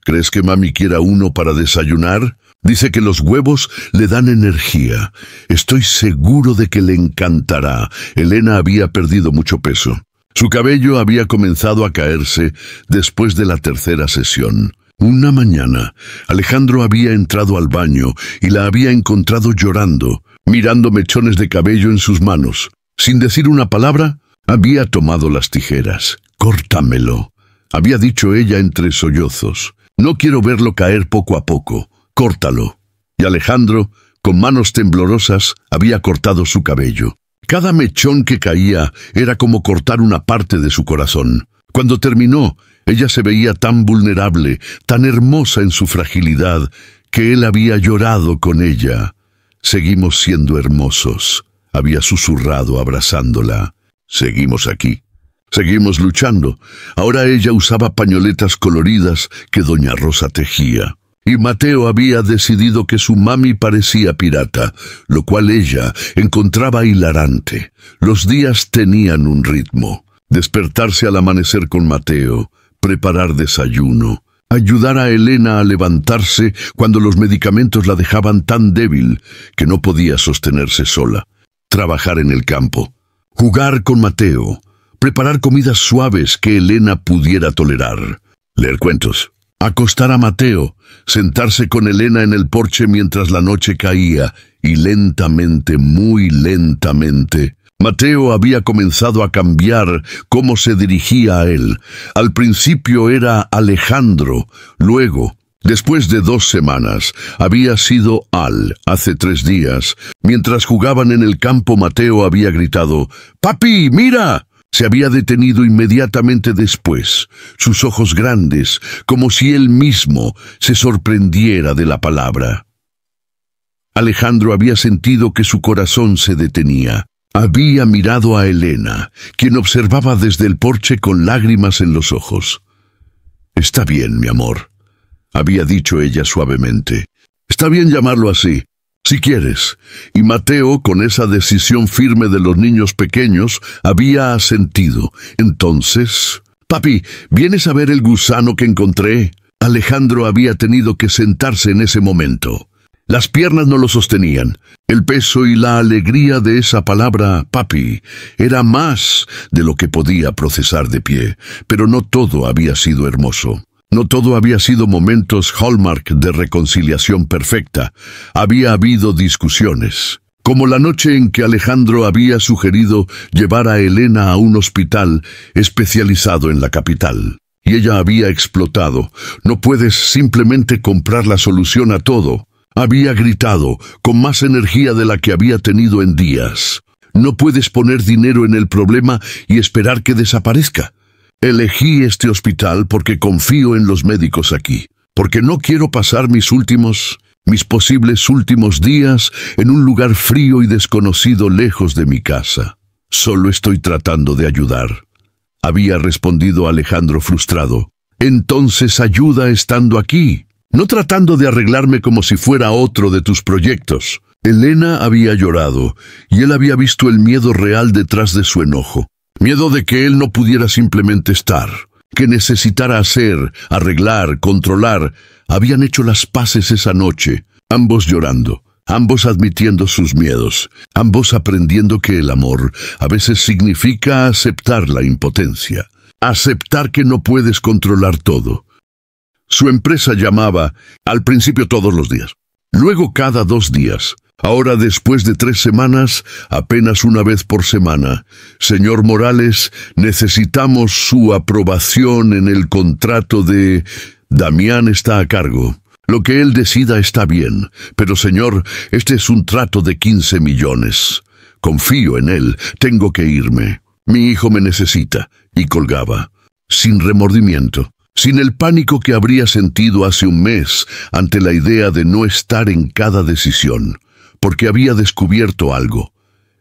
A: «¿Crees que mami quiera uno para desayunar? Dice que los huevos le dan energía. Estoy seguro de que le encantará». Elena había perdido mucho peso. Su cabello había comenzado a caerse después de la 3ª sesión. Una mañana, Alejandro había entrado al baño y la había encontrado llorando, mirando mechones de cabello en sus manos. Sin decir una palabra, había tomado las tijeras. «Córtamelo», había dicho ella entre sollozos. «No quiero verlo caer poco a poco. Córtalo». Y Alejandro, con manos temblorosas, había cortado su cabello. Cada mechón que caía era como cortar una parte de su corazón. Cuando terminó, ella se veía tan vulnerable, tan hermosa en su fragilidad, que él había llorado con ella. «Seguimos siendo hermosos», había susurrado abrazándola. «Seguimos aquí. Seguimos luchando». Ahora ella usaba pañoletas coloridas que doña Rosa tejía. Y Mateo había decidido que su mami parecía pirata, lo cual ella encontraba hilarante. Los días tenían un ritmo. Despertarse al amanecer con Mateo, preparar desayuno, ayudar a Elena a levantarse cuando los medicamentos la dejaban tan débil que no podía sostenerse sola, trabajar en el campo, jugar con Mateo, preparar comidas suaves que Elena pudiera tolerar, leer cuentos, acostar a Mateo, sentarse con Elena en el porche mientras la noche caía, y lentamente, muy lentamente, Mateo había comenzado a cambiar cómo se dirigía a él. Al principio era Alejandro, luego, después de 2 semanas, había sido Al, hace 3 días. Mientras jugaban en el campo, Mateo había gritado: «¡Papi, mira!». Se había detenido inmediatamente después, sus ojos grandes, como si él mismo se sorprendiera de la palabra. Alejandro había sentido que su corazón se detenía. Había mirado a Elena, quien observaba desde el porche con lágrimas en los ojos. «Está bien, mi amor», había dicho ella suavemente. «Está bien llamarlo así, si quieres». Y Mateo, con esa decisión firme de los niños pequeños, había asentido. Entonces: «Papi, ¿vienes a ver el gusano que encontré?». Alejandro había tenido que sentarse en ese momento. Las piernas no lo sostenían. El peso y la alegría de esa palabra, papi, era más de lo que podía procesar de pie. Pero no todo había sido hermoso. No todo había sido momentos hallmark de reconciliación perfecta. Había habido discusiones. Como la noche en que Alejandro había sugerido llevar a Elena a un hospital especializado en la capital. Y ella había explotado. No puedes simplemente comprar la solución a todo. Había gritado, con más energía de la que había tenido en días. No puedes poner dinero en el problema y esperar que desaparezca. Elegí este hospital porque confío en los médicos aquí. Porque no quiero pasar mis posibles últimos días en un lugar frío y desconocido lejos de mi casa. Solo estoy tratando de ayudar. Había respondido Alejandro frustrado. Entonces ayuda estando aquí, no tratando de arreglarme como si fuera otro de tus proyectos. Elena había llorado, y él había visto el miedo real detrás de su enojo. Miedo de que él no pudiera simplemente estar, que necesitara hacer, arreglar, controlar. Habían hecho las paces esa noche, ambos llorando, ambos admitiendo sus miedos, ambos aprendiendo que el amor a veces significa aceptar la impotencia, aceptar que no puedes controlar todo. Su empresa llamaba, al principio todos los días, luego cada 2 días. Ahora, después de 3 semanas, apenas una vez por semana. Señor Morales, necesitamos su aprobación en el contrato de... Damián está a cargo. Lo que él decida está bien, pero señor, este es un trato de 15 millones. Confío en él, tengo que irme. Mi hijo me necesita. Y colgaba, sin remordimiento, sin el pánico que habría sentido hace un mes ante la idea de no estar en cada decisión. Porque había descubierto algo.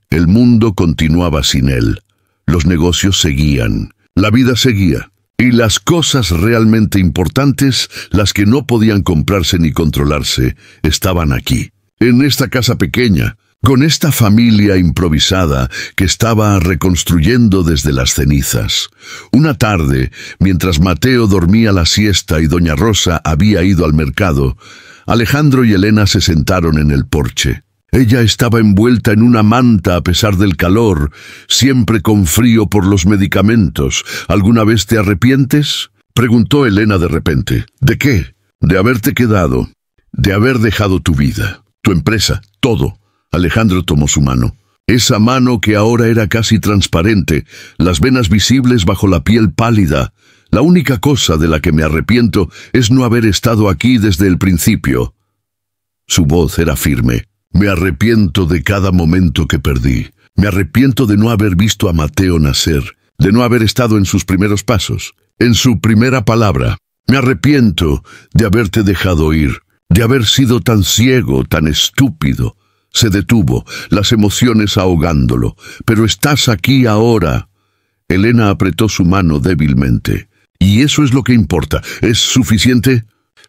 A: El mundo continuaba sin él. Los negocios seguían. La vida seguía. Y las cosas realmente importantes, las que no podían comprarse ni controlarse, estaban aquí. En esta casa pequeña, con esta familia improvisada que estaba reconstruyendo desde las cenizas. Una tarde, mientras Mateo dormía la siesta y doña Rosa había ido al mercado, Alejandro y Elena se sentaron en el porche. Ella estaba envuelta en una manta a pesar del calor, siempre con frío por los medicamentos. ¿Alguna vez te arrepientes?, preguntó Elena de repente. ¿De qué? De haberte quedado, de haber dejado tu vida, tu empresa, todo. Alejandro tomó su mano. Esa mano que ahora era casi transparente, las venas visibles bajo la piel pálida. La única cosa de la que me arrepiento es no haber estado aquí desde el principio. Su voz era firme. Me arrepiento de cada momento que perdí. Me arrepiento de no haber visto a Mateo nacer, de no haber estado en sus primeros pasos, en su primera palabra. Me arrepiento de haberte dejado ir, de haber sido tan ciego, tan estúpido. Se detuvo, las emociones ahogándolo. Pero estás aquí ahora. Elena apretó su mano débilmente. ¿Y eso es lo que importa? ¿Es suficiente?,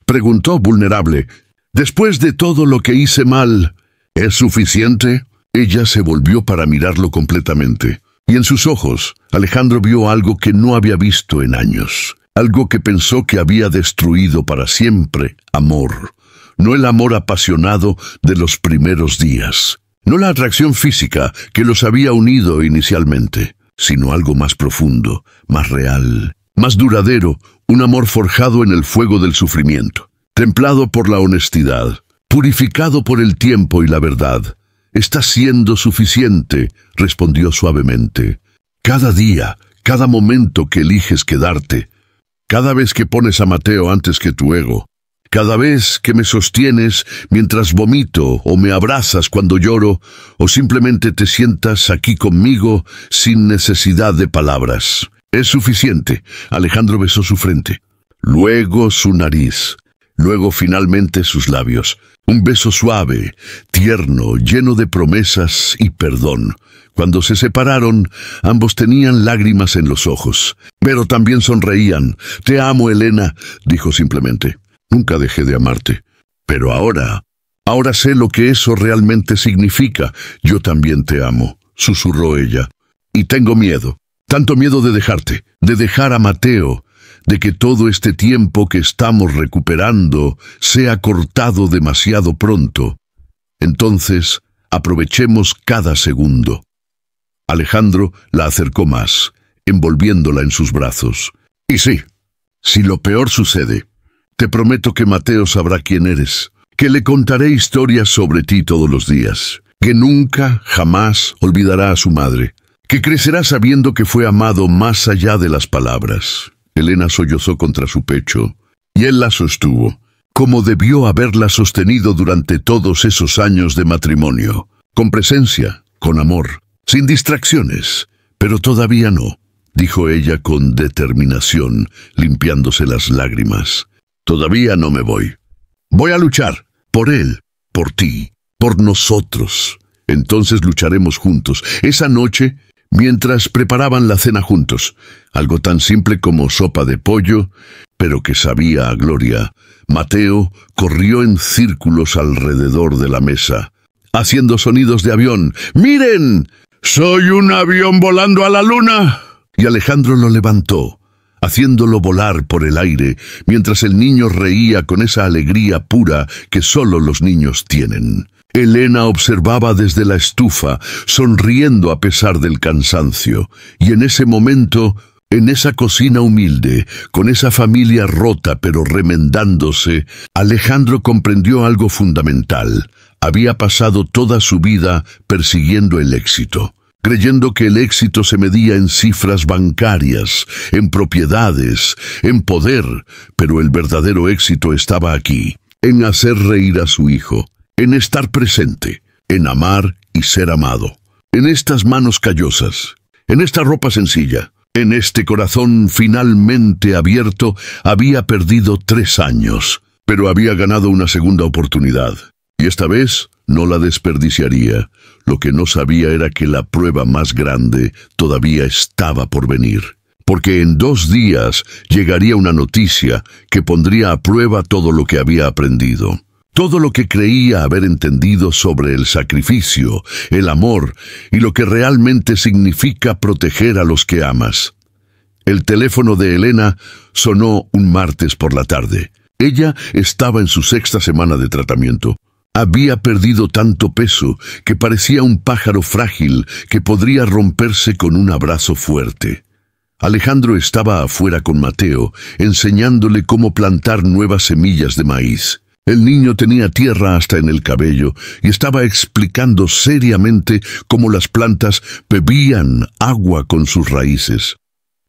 A: preguntó vulnerable. Después de todo lo que hice mal, ¿es suficiente? Ella se volvió para mirarlo completamente. Y en sus ojos, Alejandro vio algo que no había visto en años. Algo que pensó que había destruido para siempre. Amor. No el amor apasionado de los primeros días. No la atracción física que los había unido inicialmente, sino algo más profundo, más real, más duradero, un amor forjado en el fuego del sufrimiento, templado por la honestidad, purificado por el tiempo y la verdad. «Está siendo suficiente», respondió suavemente. «Cada día, cada momento que eliges quedarte, cada vez que pones a Mateo antes que tu ego, cada vez que me sostienes mientras vomito o me abrazas cuando lloro o simplemente te sientas aquí conmigo sin necesidad de palabras. Es suficiente». Alejandro besó su frente, luego su nariz, luego finalmente sus labios. Un beso suave, tierno, lleno de promesas y perdón. Cuando se separaron, ambos tenían lágrimas en los ojos, pero también sonreían. «Te amo, Elena», dijo simplemente. «Nunca dejé de amarte. Pero ahora sé lo que eso realmente significa. Yo también te amo», susurró ella. «Y tengo miedo, tanto miedo de dejarte, de dejar a Mateo, de que todo este tiempo que estamos recuperando sea cortado demasiado pronto. Entonces, aprovechemos cada segundo». Alejandro la acercó más, envolviéndola en sus brazos. «Y sí, Si lo peor sucede, te prometo que Mateo sabrá quién eres, que le contaré historias sobre ti todos los días, que nunca, jamás olvidará a su madre, que crecerá sabiendo que fue amado más allá de las palabras. Elena sollozó contra su pecho, y él la sostuvo, como debió haberla sostenido durante todos esos años de matrimonio, con presencia, con amor, sin distracciones, pero todavía no, dijo ella con determinación, limpiándose las lágrimas. Todavía no me voy. Voy a luchar, por él, por ti, por nosotros. Entonces lucharemos juntos. Esa noche, mientras preparaban la cena juntos, algo tan simple como sopa de pollo, pero que sabía a gloria, Mateo corrió en círculos alrededor de la mesa, haciendo sonidos de avión. ¡Miren! ¡Soy un avión volando a la luna! Y Alejandro lo levantó, haciéndolo volar por el aire, mientras el niño reía con esa alegría pura que solo los niños tienen. Elena observaba desde la estufa, sonriendo a pesar del cansancio, y en ese momento, en esa cocina humilde, con esa familia rota pero remendándose, Alejandro comprendió algo fundamental. Había pasado toda su vida persiguiendo el éxito, creyendo que el éxito se medía en cifras bancarias, en propiedades, en poder, pero el verdadero éxito estaba aquí, en hacer reír a su hijo, en estar presente, en amar y ser amado, en estas manos callosas, en esta ropa sencilla, en este corazón finalmente abierto. Había perdido 3 años, pero había ganado una segunda oportunidad, y esta vez no la desperdiciaría. Lo que no sabía era que la prueba más grande todavía estaba por venir, porque en 2 días llegaría una noticia que pondría a prueba todo lo que había aprendido, todo lo que creía haber entendido sobre el sacrificio, el amor y lo que realmente significa proteger a los que amas. El teléfono de Elena sonó un martes por la tarde. Ella estaba en su 6ª semana de tratamiento. Había perdido tanto peso que parecía un pájaro frágil que podría romperse con un abrazo fuerte. Alejandro estaba afuera con Mateo, enseñándole cómo plantar nuevas semillas de maíz. El niño tenía tierra hasta en el cabello y estaba explicando seriamente cómo las plantas bebían agua con sus raíces.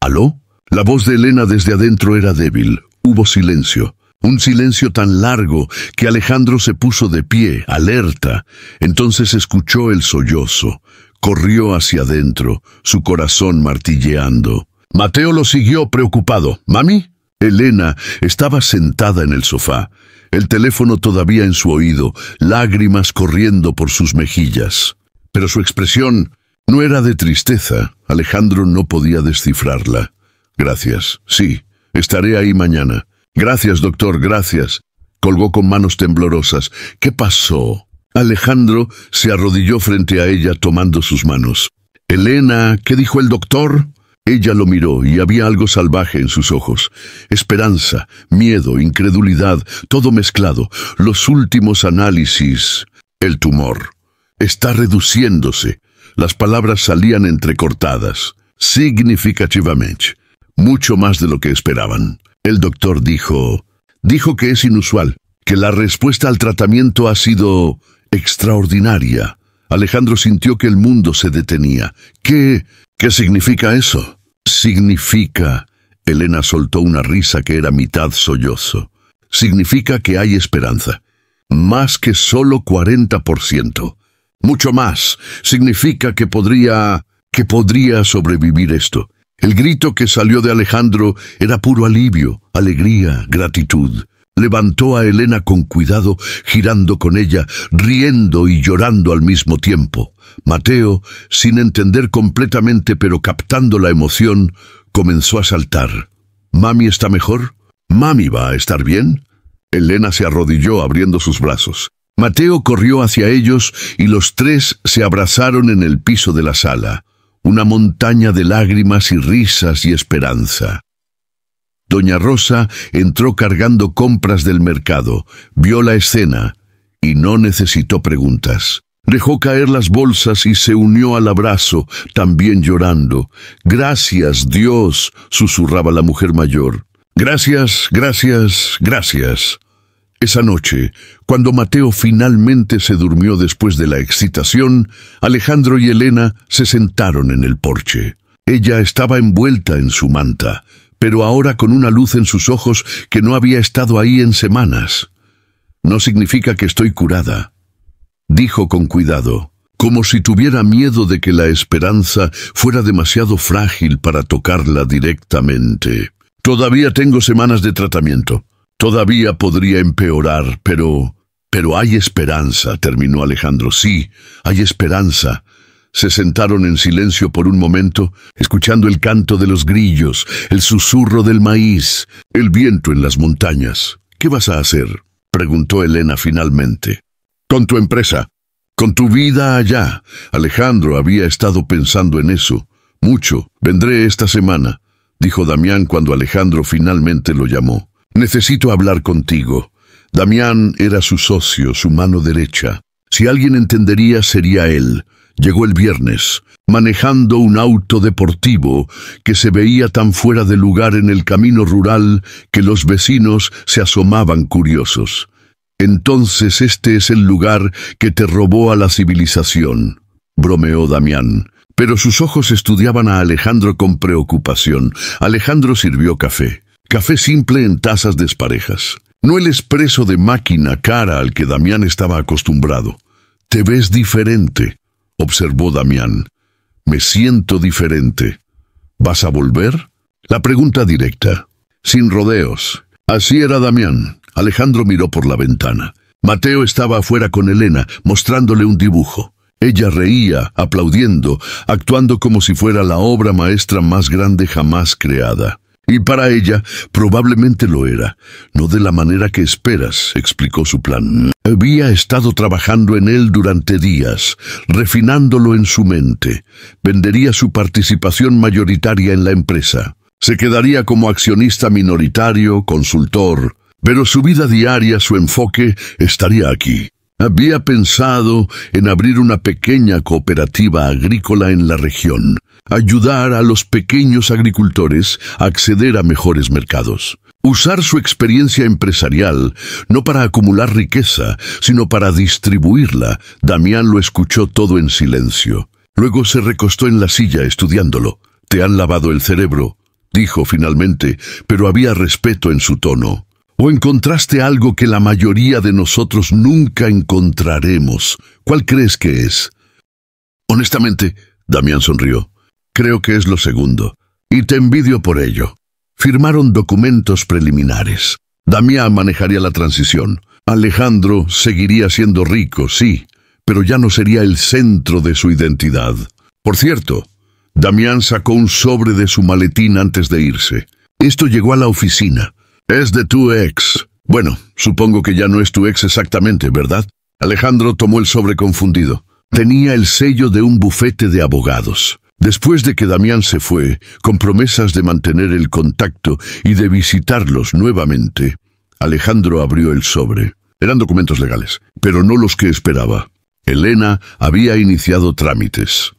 A: ¿Aló? La voz de Elena desde adentro era débil. Hubo silencio. Un silencio tan largo que Alejandro se puso de pie, alerta. Entonces escuchó el sollozo. Corrió hacia adentro, su corazón martilleando. Mateo lo siguió preocupado. ¿Mami? Elena estaba sentada en el sofá, el teléfono todavía en su oído, lágrimas corriendo por sus mejillas. Pero su expresión no era de tristeza. Alejandro no podía descifrarla. Gracias. Sí, estaré ahí mañana. Gracias, doctor, gracias. Colgó con manos temblorosas. ¿Qué pasó? Alejandro se arrodilló frente a ella tomando sus manos. Elena, ¿qué dijo el doctor? Ella lo miró y había algo salvaje en sus ojos. Esperanza, miedo, incredulidad, todo mezclado. Los últimos análisis. El tumor está reduciéndose. Las palabras salían entrecortadas. Significativamente. Mucho más de lo que esperaban. El doctor dijo que es inusual, que la respuesta al tratamiento ha sido extraordinaria. Alejandro sintió que el mundo se detenía. ¿Qué significa eso? Significa... Elena soltó una risa que era mitad sollozo. Significa que hay esperanza. Más que solo 40%. Mucho más. Significa que podría sobrevivir esto. El grito que salió de Alejandro era puro alivio, alegría, gratitud. Levantó a Elena con cuidado, girando con ella, riendo y llorando al mismo tiempo. Mateo, sin entender completamente pero captando la emoción, comenzó a saltar. ¿Mami está mejor? ¿Mami va a estar bien? Elena se arrodilló abriendo sus brazos. Mateo corrió hacia ellos y los 3 se abrazaron en el piso de la sala. Una montaña de lágrimas y risas y esperanza. Doña Rosa entró cargando compras del mercado, vio la escena y no necesitó preguntas. Dejó caer las bolsas y se unió al abrazo, también llorando. «Gracias, Dios», susurraba la mujer mayor. Gracias, gracias, gracias. Esa noche, cuando Mateo finalmente se durmió después de la excitación, Alejandro y Elena se sentaron en el porche. Ella estaba envuelta en su manta, pero ahora con una luz en sus ojos que no había estado ahí en semanas. «No significa que estoy curada», dijo con cuidado, como si tuviera miedo de que la esperanza fuera demasiado frágil para tocarla directamente. «Todavía tengo semanas de tratamiento. Todavía podría empeorar, pero hay esperanza», terminó Alejandro. «Sí, hay esperanza». Se sentaron en silencio por un momento, escuchando el canto de los grillos, el susurro del maíz, el viento en las montañas. «¿Qué vas a hacer?», preguntó Elena finalmente. «Con tu empresa, con tu vida allá». Alejandro había estado pensando en eso. «Mucho. Vendré esta semana», dijo Damián cuando Alejandro finalmente lo llamó. «Necesito hablar contigo». Damián era su socio, su mano derecha. Si alguien entendería, sería él. Llegó el viernes, manejando un auto deportivo que se veía tan fuera de lugar en el camino rural que los vecinos se asomaban curiosos. «Entonces este es el lugar que te robó a la civilización», bromeó Damián. Pero sus ojos estudiaban a Alejandro con preocupación. Alejandro sirvió café. Café simple en tazas desparejas. No el expreso de máquina cara al que Damián estaba acostumbrado. «Te ves diferente», observó Damián. «Me siento diferente». «¿Vas a volver?». La pregunta directa, sin rodeos. Así era Damián. Alejandro miró por la ventana. Mateo estaba afuera con Elena, mostrándole un dibujo. Ella reía, aplaudiendo, actuando como si fuera la obra maestra más grande jamás creada. Y para ella, probablemente lo era. «No de la manera que esperas», explicó su plan. Había estado trabajando en él durante días, refinándolo en su mente. Vendería su participación mayoritaria en la empresa. Se quedaría como accionista minoritario, consultor. Pero su vida diaria, su enfoque, estaría aquí. Había pensado en abrir una pequeña cooperativa agrícola en la región, ayudar a los pequeños agricultores a acceder a mejores mercados. Usar su experiencia empresarial, no para acumular riqueza, sino para distribuirla. Damián lo escuchó todo en silencio. Luego se recostó en la silla estudiándolo. «Te han lavado el cerebro», dijo finalmente, pero había respeto en su tono. «¿O encontraste algo que la mayoría de nosotros nunca encontraremos? ¿Cuál crees que es?». «Honestamente», Damián sonrió, «creo que es lo segundo. Y te envidio por ello». Firmaron documentos preliminares. Damián manejaría la transición. Alejandro seguiría siendo rico, sí, pero ya no sería el centro de su identidad. Por cierto, Damián sacó un sobre de su maletín antes de irse. Esto llegó a la oficina. «Es de tu ex». «Bueno, supongo que ya no es tu ex exactamente, ¿verdad?». Alejandro tomó el sobre confundido. Tenía el sello de un bufete de abogados. Después de que Damián se fue, con promesas de mantener el contacto y de visitarlos nuevamente, Alejandro abrió el sobre. Eran documentos legales, pero no los que esperaba. Elena había iniciado trámites.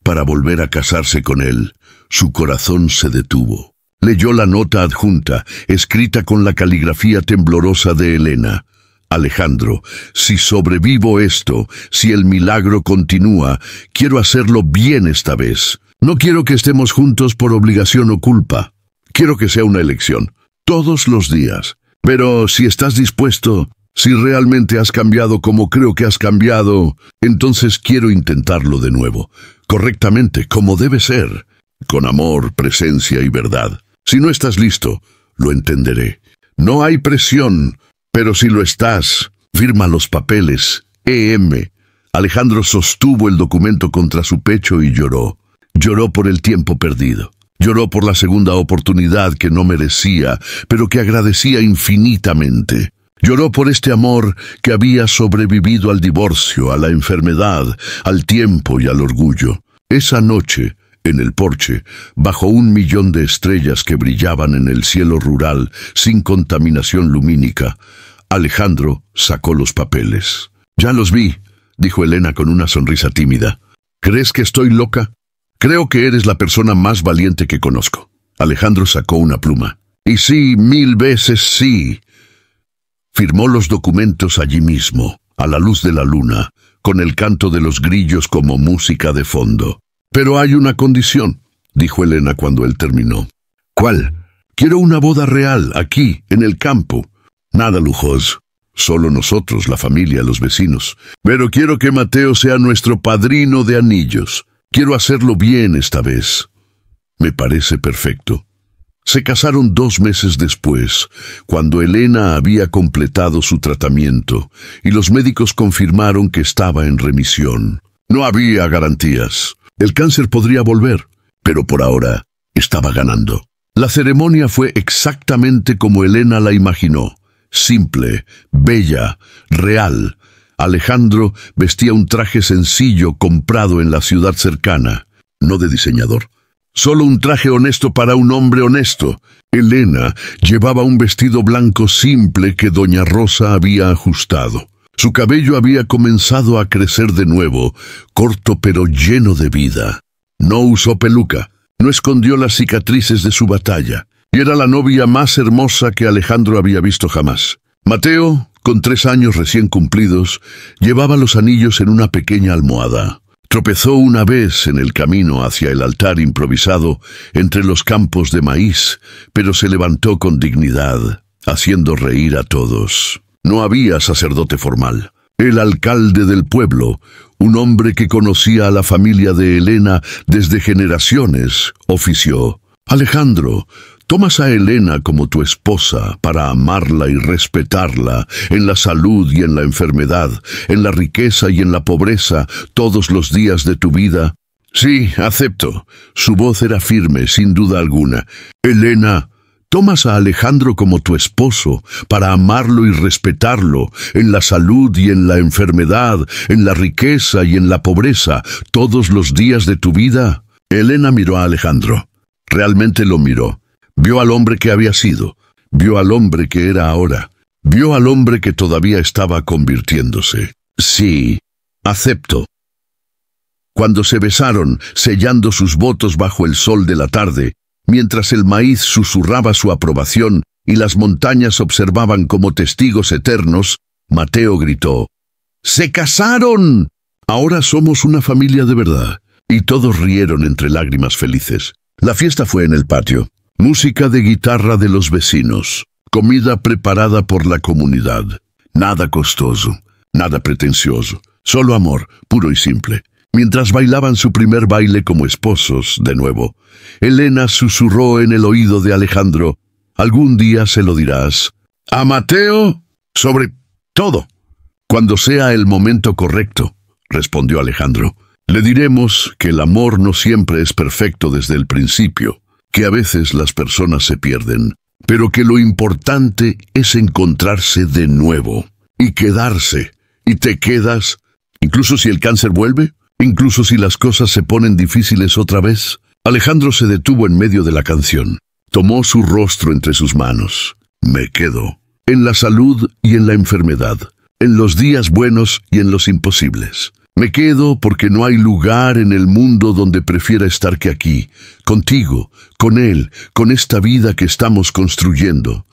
A: Para volver a casarse con él, su corazón se detuvo. Leyó la nota adjunta, escrita con la caligrafía temblorosa de Elena. «Alejandro, si sobrevivo esto, si el milagro continúa, quiero hacerlo bien esta vez. No quiero que estemos juntos por obligación o culpa. Quiero que sea una elección, todos los días. Pero si estás dispuesto, si realmente has cambiado como creo que has cambiado, entonces quiero intentarlo de nuevo, correctamente, como debe ser, con amor, presencia y verdad. Si no estás listo, lo entenderé. No hay presión, pero si lo estás, firma los papeles. E.M. Alejandro sostuvo el documento contra su pecho y lloró. Lloró por el tiempo perdido. Lloró por la segunda oportunidad que no merecía, pero que agradecía infinitamente. Lloró por este amor que había sobrevivido al divorcio, a la enfermedad, al tiempo y al orgullo. Esa noche, en el porche, bajo 1.000.000 de estrellas que brillaban en el cielo rural sin contaminación lumínica, Alejandro sacó los papeles. «Ya los vi», dijo Elena con una sonrisa tímida. «¿Crees que estoy loca? Creo que eres la persona más valiente que conozco». Alejandro sacó una pluma. Y sí, 1000 veces sí. Firmó los documentos allí mismo, a la luz de la luna, con el canto de los grillos como música de fondo. Pero hay una condición, dijo Elena cuando él terminó. ¿Cuál? Quiero una boda real, aquí, en el campo. Nada lujoso. Solo nosotros, la familia, los vecinos. Pero quiero que Mateo sea nuestro padrino de anillos. Quiero hacerlo bien esta vez. Me parece perfecto. Se casaron 2 meses después, cuando Elena había completado su tratamiento, y los médicos confirmaron que estaba en remisión. No había garantías. El cáncer podría volver, pero por ahora estaba ganando. La ceremonia fue exactamente como Elena la imaginó. Simple, bella, real. Alejandro vestía un traje sencillo comprado en la ciudad cercana, no de diseñador. Solo un traje honesto para un hombre honesto. Elena llevaba un vestido blanco simple que doña Rosa había ajustado. Su cabello había comenzado a crecer de nuevo, corto pero lleno de vida. No usó peluca, no escondió las cicatrices de su batalla, y era la novia más hermosa que Alejandro había visto jamás. Mateo, con 3 años recién cumplidos, llevaba los anillos en una pequeña almohada. Tropezó una vez en el camino hacia el altar improvisado entre los campos de maíz, pero se levantó con dignidad, haciendo reír a todos. No había sacerdote formal. El alcalde del pueblo, un hombre que conocía a la familia de Elena desde generaciones, ofició. Alejandro, tomas a Elena como tu esposa para amarla y respetarla en la salud y en la enfermedad, en la riqueza y en la pobreza, todos los días de tu vida. Sí, acepto. Su voz era firme, sin duda alguna. Elena, tomas a Alejandro como tu esposo para amarlo y respetarlo en la salud y en la enfermedad, en la riqueza y en la pobreza, todos los días de tu vida. Elena miró a Alejandro. Realmente lo miró. Vio al hombre que había sido, vio al hombre que era ahora, vio al hombre que todavía estaba convirtiéndose. Sí, acepto. Cuando se besaron, sellando sus votos bajo el sol de la tarde, mientras el maíz susurraba su aprobación y las montañas observaban como testigos eternos, Mateo gritó: ¡Se casaron! Ahora somos una familia de verdad. Y todos rieron entre lágrimas felices. La fiesta fue en el patio. Música de guitarra de los vecinos, comida preparada por la comunidad. Nada costoso, nada pretencioso, solo amor, puro y simple. Mientras bailaban su primer baile como esposos, de nuevo, Elena susurró en el oído de Alejandro: algún día se lo dirás a Mateo sobre todo. Cuando sea el momento correcto, respondió Alejandro. Le diremos que el amor no siempre es perfecto desde el principio, que a veces las personas se pierden, pero que lo importante es encontrarse de nuevo y quedarse. Y te quedas, incluso si el cáncer vuelve, incluso si las cosas se ponen difíciles otra vez. Alejandro se detuvo en medio de la canción. Tomó su rostro entre sus manos. Me quedo, en la salud y en la enfermedad, en los días buenos y en los imposibles. Me quedo porque no hay lugar en el mundo donde prefiera estar que aquí, contigo, con él, con esta vida que estamos construyendo.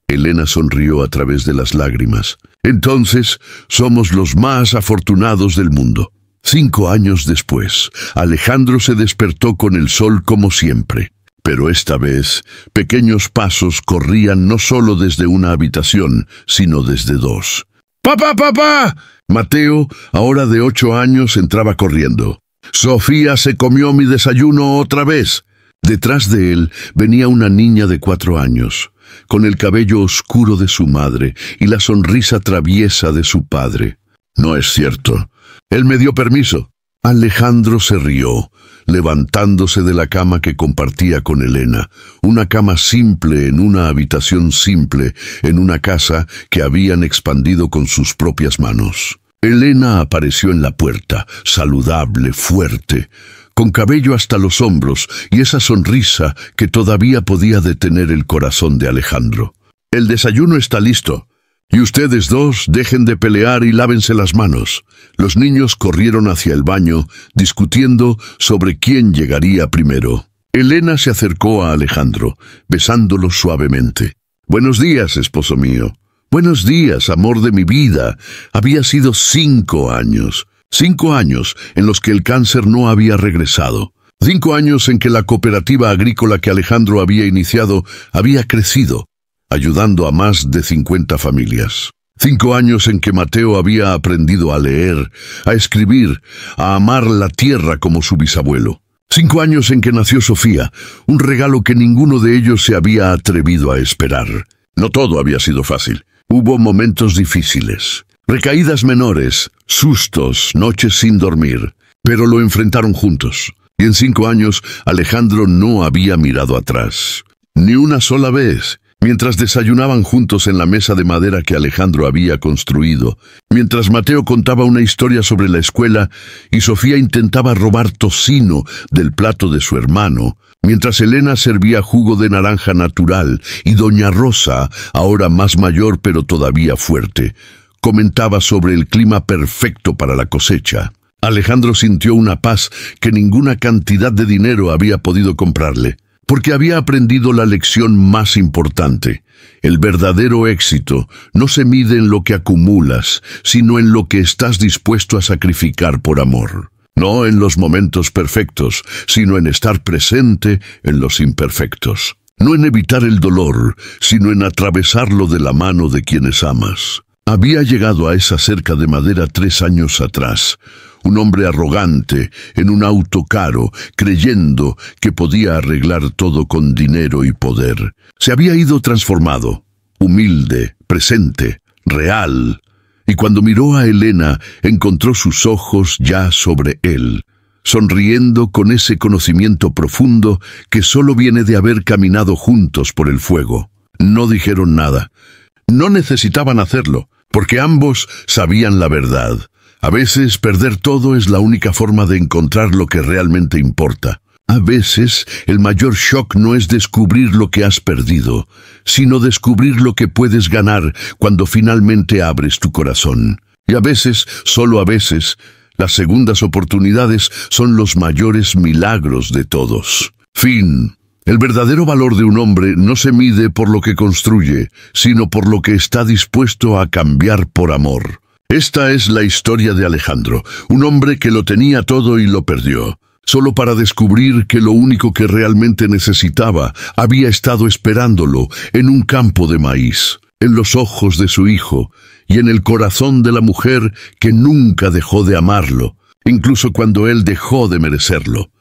A: Elena sonrió a través de las lágrimas. Entonces, somos los más afortunados del mundo. 5 años después, Alejandro se despertó con el sol como siempre. Pero esta vez, pequeños pasos corrían no solo desde una habitación, sino desde 2. ¡Papá, papá! Mateo, ahora de 8 años, entraba corriendo. Sofía se comió mi desayuno otra vez. Detrás de él venía una niña de 4 años, con el cabello oscuro de su madre y la sonrisa traviesa de su padre. No es cierto. Él me dio permiso. Alejandro se rió, levantándose de la cama que compartía con Elena, una cama simple en una habitación simple, en una casa que habían expandido con sus propias manos. Elena apareció en la puerta, saludable, fuerte, con cabello hasta los hombros y esa sonrisa que todavía podía detener el corazón de Alejandro. El desayuno está listo. Y ustedes dos dejen de pelear y lávense las manos. Los niños corrieron hacia el baño, discutiendo sobre quién llegaría primero. Elena se acercó a Alejandro, besándolo suavemente. «Buenos días, esposo mío». «Buenos días, amor de mi vida». Había sido 5 años. 5 años en los que el cáncer no había regresado. 5 años en que la cooperativa agrícola que Alejandro había iniciado había crecido, ayudando a más de 50 familias. 5 años en que Mateo había aprendido a leer, a escribir, a amar la tierra como su bisabuelo. 5 años en que nació Sofía, un regalo que ninguno de ellos se había atrevido a esperar. No todo había sido fácil. Hubo momentos difíciles, recaídas menores, sustos, noches sin dormir, pero lo enfrentaron juntos. Y en 5 años, Alejandro no había mirado atrás. Ni una sola vez. Mientras desayunaban juntos en la mesa de madera que Alejandro había construido, mientras Mateo contaba una historia sobre la escuela y Sofía intentaba robar tocino del plato de su hermano, mientras Elena servía jugo de naranja natural y doña Rosa, ahora más mayor pero todavía fuerte, comentaba sobre el clima perfecto para la cosecha. Alejandro sintió una paz que ninguna cantidad de dinero había podido comprarle, porque había aprendido la lección más importante. El verdadero éxito no se mide en lo que acumulas, sino en lo que estás dispuesto a sacrificar por amor. No en los momentos perfectos, sino en estar presente en los imperfectos. No en evitar el dolor, sino en atravesarlo de la mano de quienes amas. Había llegado a esa cerca de madera 3 años atrás, un hombre arrogante, en un auto caro, creyendo que podía arreglar todo con dinero y poder. Se había ido transformado, humilde, presente, real, y cuando miró a Elena, encontró sus ojos ya sobre él, sonriendo con ese conocimiento profundo que solo viene de haber caminado juntos por el fuego. No dijeron nada. No necesitaban hacerlo, porque ambos sabían la verdad. A veces perder todo es la única forma de encontrar lo que realmente importa. A veces el mayor shock no es descubrir lo que has perdido, sino descubrir lo que puedes ganar cuando finalmente abres tu corazón. Y a veces, solo a veces, las segundas oportunidades son los mayores milagros de todos. Fin. El verdadero valor de un hombre no se mide por lo que construye, sino por lo que está dispuesto a cambiar por amor. Esta es la historia de Alejandro, un hombre que lo tenía todo y lo perdió, solo para descubrir que lo único que realmente necesitaba había estado esperándolo en un campo de maíz, en los ojos de su hijo y en el corazón de la mujer que nunca dejó de amarlo, incluso cuando él dejó de merecerlo.